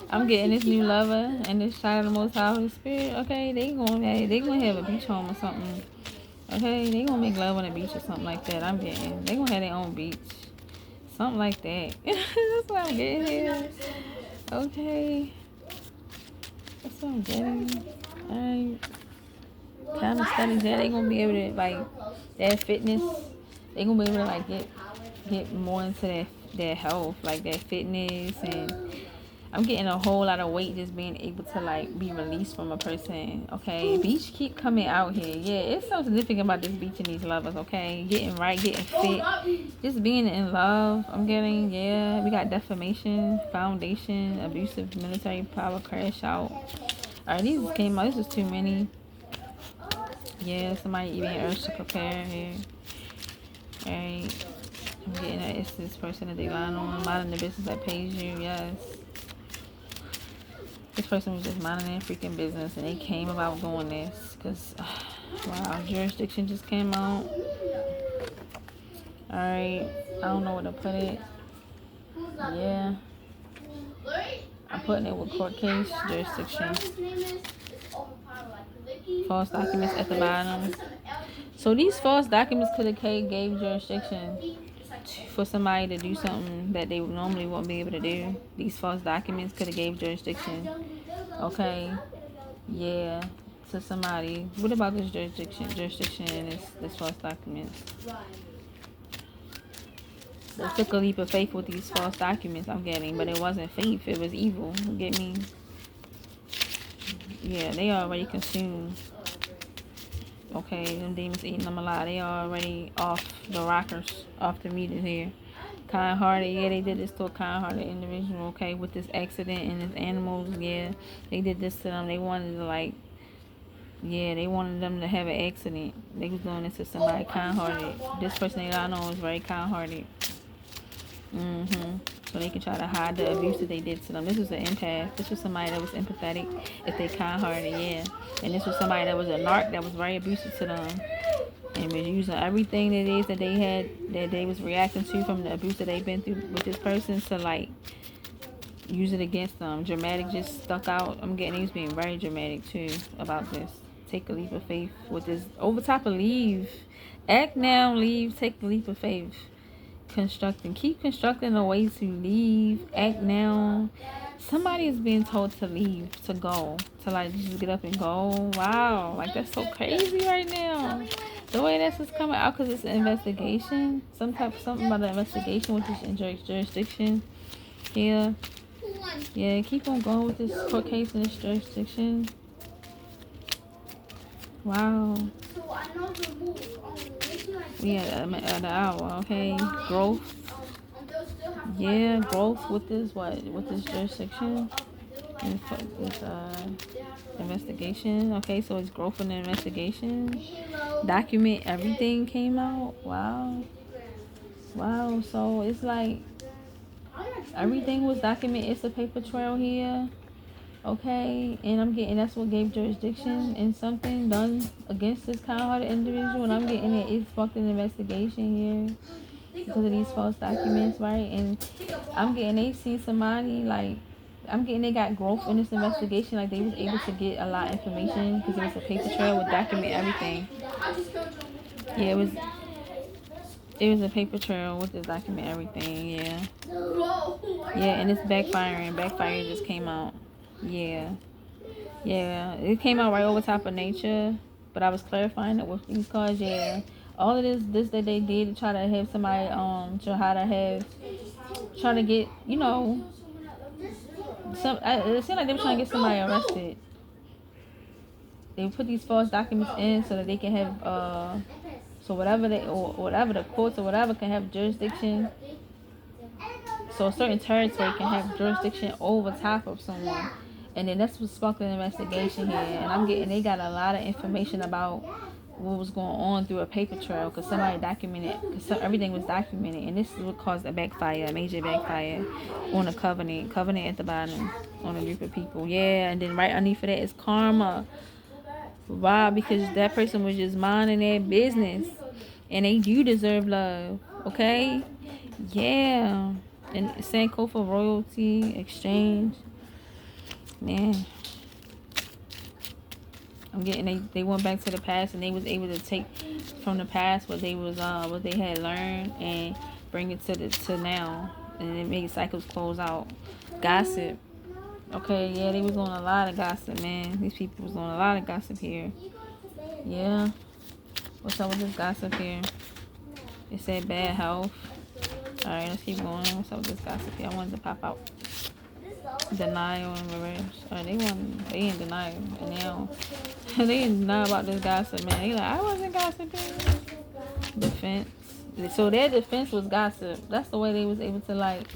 I'm getting this new lover and this child of the Most High Holy Spirit. Okay, they gonna have a beach home or something. Okay, they gonna make love on the beach or something like that. I'm getting. They gonna have their own beach, something like that. That's what I'm getting here. Okay, that's what I'm getting. Alright. Kind of studies that they gonna be able to like that fitness. They gonna be able to like get more into their health, like their fitness, and I'm getting a whole lot of weight just being able to like be released from a person. Okay, beach keep coming out here. Yeah, it's so significant about this beach and these lovers. Okay, getting right, getting fit, just being in love. I'm getting, yeah. We got defamation, foundation, abusive military power, crash out. Alright, these came out. This is too many. Yeah, somebody even urged to prepare here. Alright, I'm getting that it's this person that they lying on, minding the business that pays you. Yes, this person was just minding their freaking business and they came about doing this because wow, jurisdiction just came out. Alright, I don't know where to put it. Yeah, I'm putting it with court case, jurisdiction, false documents at the bottom. So these false documents could have gave jurisdiction for somebody to do something that they normally won't be able to do. These false documents could have gave jurisdiction. Okay, yeah, to somebody. What about this jurisdiction and this false documents? They took a leap of faith with these false documents I'm getting, but it wasn't faith, it was evil. You get me? Yeah, they already consumed. Okay, them demons eating them alive. They already off the rockers, off the meters here. Kind-hearted, yeah, they did this to a kind-hearted individual, okay, with this accident and this animals, yeah. They did this to them. They wanted to, like, yeah, they wanted them to have an accident. They was doing this to somebody kind-hearted. This person that I know is very kind-hearted. So they could try to hide the abuse that they did to them. This was an empath. This was somebody that was empathetic if they kind-hearted, yeah. And this was somebody that was a narc that was very abusive to them. And was using everything that is that they had, that they was reacting to from the abuse that they've been through with this person to, like, use it against them. Dramatic just stuck out. I'm getting he's being very dramatic too about this. Take a leap of faith with this. Over top of leave. Act now, leave, take the leap of faith. Keep constructing a way to leave. Act now. Somebody is being told to leave, to go, to, like, just get up and go. Wow, like, that's so crazy right now. The way this is coming out, because it's an investigation. Something about the investigation with this jurisdiction. Yeah. Yeah, keep on going with this court case in this jurisdiction. Wow. Yeah, at the hour, okay. Growth. Yeah, growth with this, with this jurisdiction. And this investigation. Okay, so it's growth in the investigation. Document everything came out. Wow. Wow, so it's like everything was documented. It's a paper trail here. Okay, and I'm getting that's what gave jurisdiction and something done against this kind-hearted individual, and I'm getting it. It's fucked an investigation here because of these false documents, right? And I'm getting they see somebody, like, I'm getting they got growth in this investigation, like they was able to get a lot of information because it was a paper trail with document everything. Yeah, it was a paper trail with this document everything. Yeah, and it's backfiring. Backfire just came out. Yeah, it came out right over top of nature, but I was clarifying it with these cards. Yeah, all of this that they did to try to have somebody try to get, you know, it seemed like they were trying to get somebody arrested. They put these false documents in so that they can have so whatever the courts or whatever can have jurisdiction. So a certain territory can have jurisdiction over top of someone. And then that's what sparked an investigation here. And I'm getting, they got a lot of information about what was going on through a paper trail because somebody documented, because everything was documented. And this is what caused a backfire, a major backfire on a covenant at the bottom on a group of people. Yeah, and then right underneath of that is karma. Why? Because that person was just minding their business. And they do deserve love, okay? Yeah. And Sanko for royalty, exchange. Man, I'm getting they went back to the past and they was able to take from the past what they was what they had learned and bring it to now, and it made cycles close out. Gossip. Okay, yeah, they was on a lot of gossip, man. These people was on a lot of gossip here. Yeah. What's up with this gossip here? It said bad health. Alright, let's keep going. What's up with this gossip here? I wanted to pop out. Denial and reverse. They ain't denial. And now they didn't deny about this gossip, man. They like, I wasn't gossiping. Defense. So their defense was gossip. That's the way they was able to, like,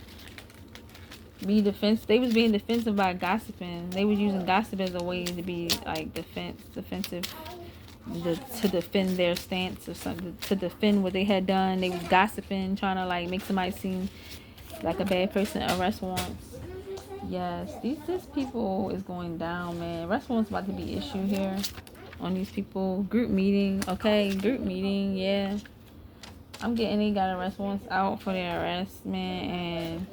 be defensive. They was being defensive by gossiping. They was using gossip as a way to be, like, defensive. To defend their stance or something. To defend what they had done. They was gossiping, trying to, like, make somebody seem like a bad person. Arrest warrants. Yes, this people is going down, man. Arrest warrants about to be issued here on these people. Group meeting, okay, group meeting, yeah. I'm getting they got arrest warrants out for their arrest, man, and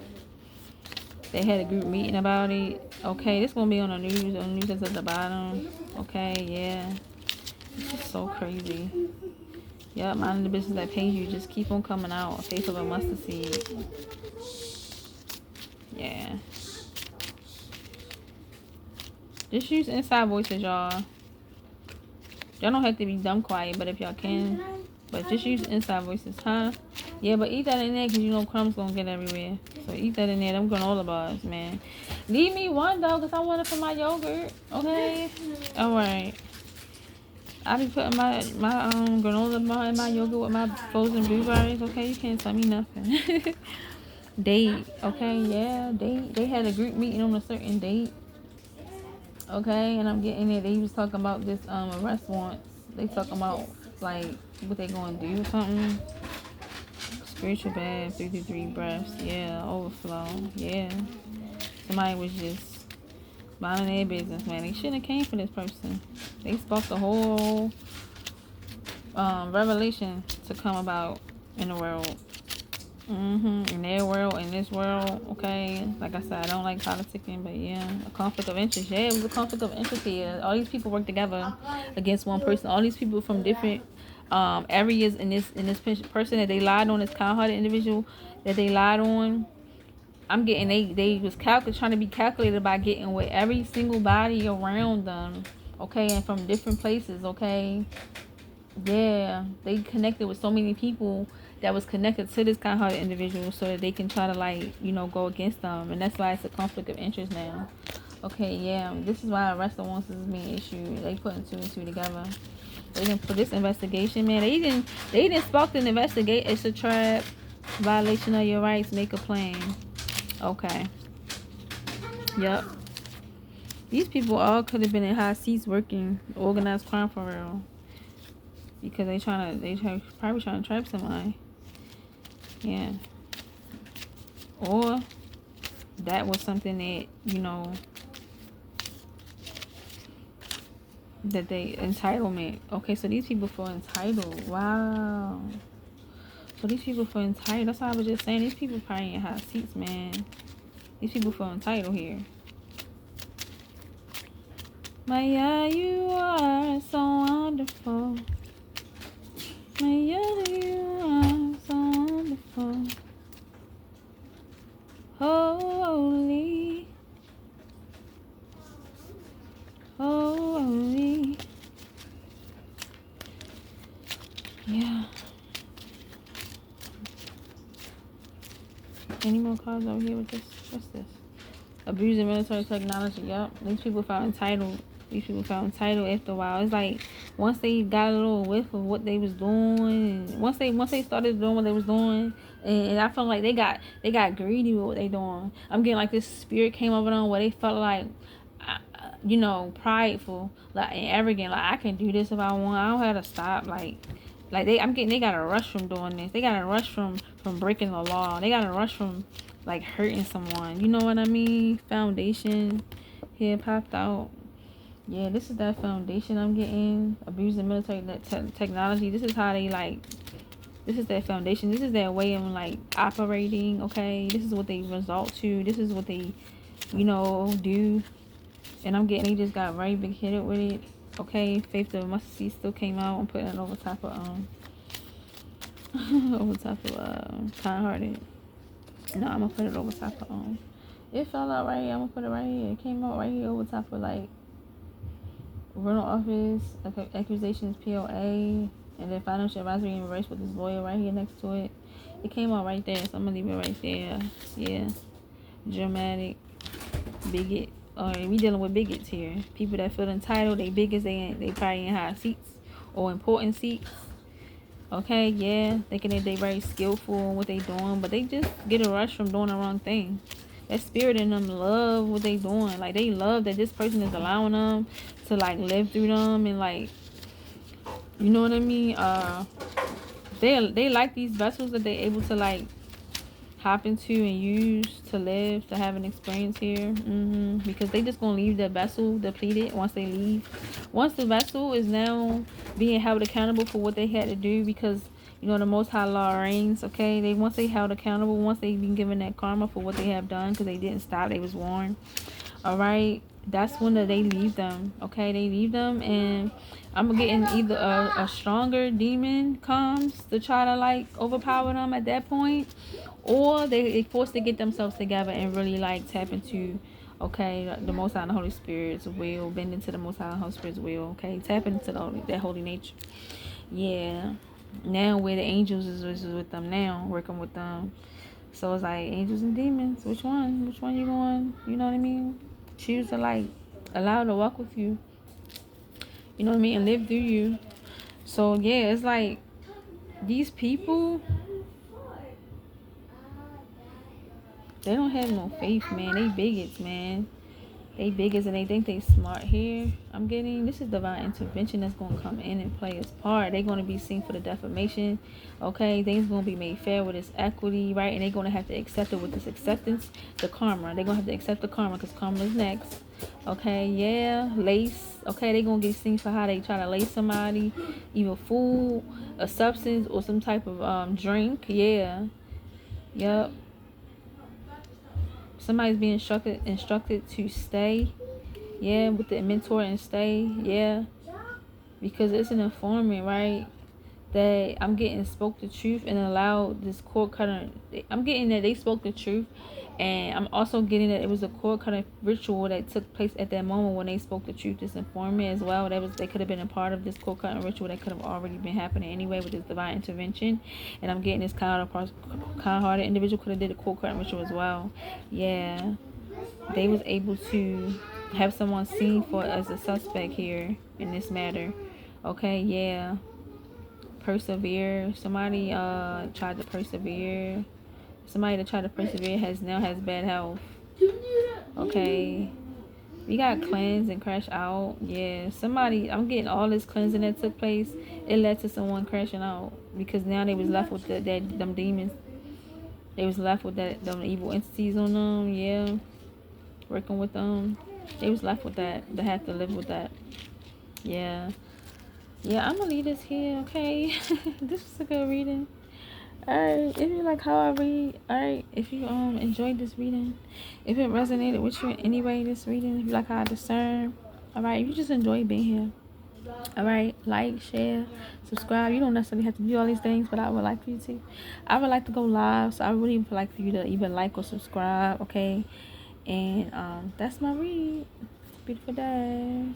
they had a group meeting about it. Okay, this gonna be on the news that's at the bottom. Okay, yeah. This is so crazy. Yep, minding the business that pays you. Just keep on coming out. Faith of a mustard seed. Yeah. Just use inside voices, y'all. Y'all don't have to be dumb quiet, but if y'all can. But just use inside voices, huh? Yeah, but eat that in there because you know crumbs gonna get everywhere. So eat that in there. Them granola bars, man. Leave me one, though, because I want it for my yogurt. Okay? Alright. I be putting my granola bar in my yogurt with my frozen blueberries. Okay? You can't tell me nothing. Date. Okay? Yeah, date. They had a group meeting on a certain date. Okay, and I'm getting it. They was talking about this arrest warrants. They talking about like what they gonna do or something. Spiritual bath, 3 breaths. Yeah, overflow. Yeah, somebody was just minding their business, man. They shouldn't have came for this person. They spoke the whole revelation to come about in the world. In their world, in this world, okay. Like I said, I don't like politicking, but yeah, a conflict of interest. Yeah, it was a conflict of interest here. All these people work together against one person. All these people from different areas in this person that they lied on, this kind-hearted individual that they lied on. I'm getting they was trying to be calculated by getting with every single body around them, okay, and from different places, okay. Yeah, they connected with so many people that was connected to this kind-hearted individual so that they can try to, like, you know, go against them. And that's why it's a conflict of interest now. Okay, yeah, this is why arrest warrants is being issued. They putting 2 and 2 together. They didn't put this investigation, man. They didn't spark an investigate. It's a trap. Violation of your rights. Make a plan. Okay. Yep. These people all could have been in high seats working organized crime for real. Because they probably trying to trap somebody. Yeah. Or that was something that, you know, that they entitlement. Okay, so these people feel entitled. Wow. So these people feel entitled. That's what I was just saying. These people probably in hot seats, man. These people feel entitled here. Maya, you are so wonderful. Maya, you are so wonderful. Holy, holy. Yeah. Any more cards over here with this? What's this? Abusing military technology. Yup. These people felt entitled. After a while. It's like once they got a little whiff of what they was doing, and once they started doing what they was doing, and I felt like they got greedy with what they doing. I'm getting like this spirit came over them where they felt like, you know, prideful, like, and arrogant. Like, I can do this if I want. I don't have to stop. Like they got a rush from doing this. They got a rush from breaking the law. They got a rush from like hurting someone. You know what I mean? Foundation here popped out. Yeah, this is that foundation I'm getting. Abusing military technology. This is how they like. This is their foundation. This is their way of like operating. Okay, this is what they resort to. This is what they, you know, do. And I'm getting they just got very big headed with it. Okay, Faith the Mustard Seed still came out. I'm putting it over top of kind-hearted. No, I'm gonna put it over top of it fell out right here. I'm gonna put it right here. It came out right here over top of like rental office, accusations, POA, and then financial advisory in reverse with this lawyer right here next to it. It came out right there, so I'm gonna leave it right there. Yeah, dramatic, bigot. Alright, we dealing with bigots here. People that feel entitled, they bigots, they probably in high seats or important seats. Okay, yeah, thinking that they very skillful in what they doing, but they just get a rush from doing the wrong thing. That spirit in them love what they doing. Like, they love that this person is allowing them to like live through them, and like, you know what I mean? They like these vessels that they able to like hop into and use to live, to have an experience here. Because they just gonna leave the vessel depleted once they leave. Once the vessel is now being held accountable for what they had to do, because you know the Most High law reigns. Okay, once they held accountable, once they been given that karma for what they have done, because they didn't stop, they was warned. All right, that's when they leave them. Okay, they leave them, and I'm getting either a stronger demon comes to try to like overpower them at that point, or they forced to get themselves together and really like tap into, okay, the Most High and the Holy Spirit's will, bend into the Most High and the Holy Spirit's will. Okay, tap into that holy nature. Yeah. Now where the angels is with them now, working with them. So it's like angels and demons. Which one? Which one you going? You know what I mean? Choose to like allow to walk with you. You know what I mean? And live through you. So yeah, it's like these people, they don't have no faith, man. They bigots, man. They bigots and they think they smart here. I'm getting this is divine intervention that's gonna come in and play its part. They're gonna be seen for the defamation. Okay, things gonna be made fair with this equity, right? And they're gonna have to accept it with this acceptance, the karma. They're gonna have to accept the karma because karma is next. Okay, yeah, lace. Okay, they're gonna get seen for how they try to lace somebody, either food, a substance, or some type of drink. Yeah. Yep. Somebody's being instructed to stay, yeah, with the mentor and stay, yeah, because it's an informant, right? That I'm getting spoke the truth and allowed this cord cutting. I'm getting that they spoke the truth, and I'm also getting that it was a cord cutting ritual that took place at that moment when they spoke the truth. This informant as well. They could have been a part of this cord cutting ritual that could have already been happening anyway with this divine intervention. And I'm getting this kind-hearted individual could have did a cord cutting ritual as well. Yeah, they was able to have someone seen for as a suspect here in this matter. Okay, yeah. Persevere. Somebody tried to persevere. Somebody that tried to persevere now has bad health. Okay. We got cleanse and crash out. Yeah. Somebody, I'm getting all this cleansing that took place. It led to someone crashing out because now they was left with them demons. They was left with them evil entities on them. Yeah. Working with them. They was left with that. They had to live with that. Yeah. Yeah, I'm gonna leave this here, okay? This was a good reading. Alright, if you like how I read, alright, if you enjoyed this reading, if it resonated with you in any way, this reading, if you like how I discern, alright, if you just enjoy being here, alright, like, share, subscribe. You don't necessarily have to do all these things, but I would like for you to. I would like to go live, so I really would like for you to either like or subscribe, okay? And that's my read. Beautiful day.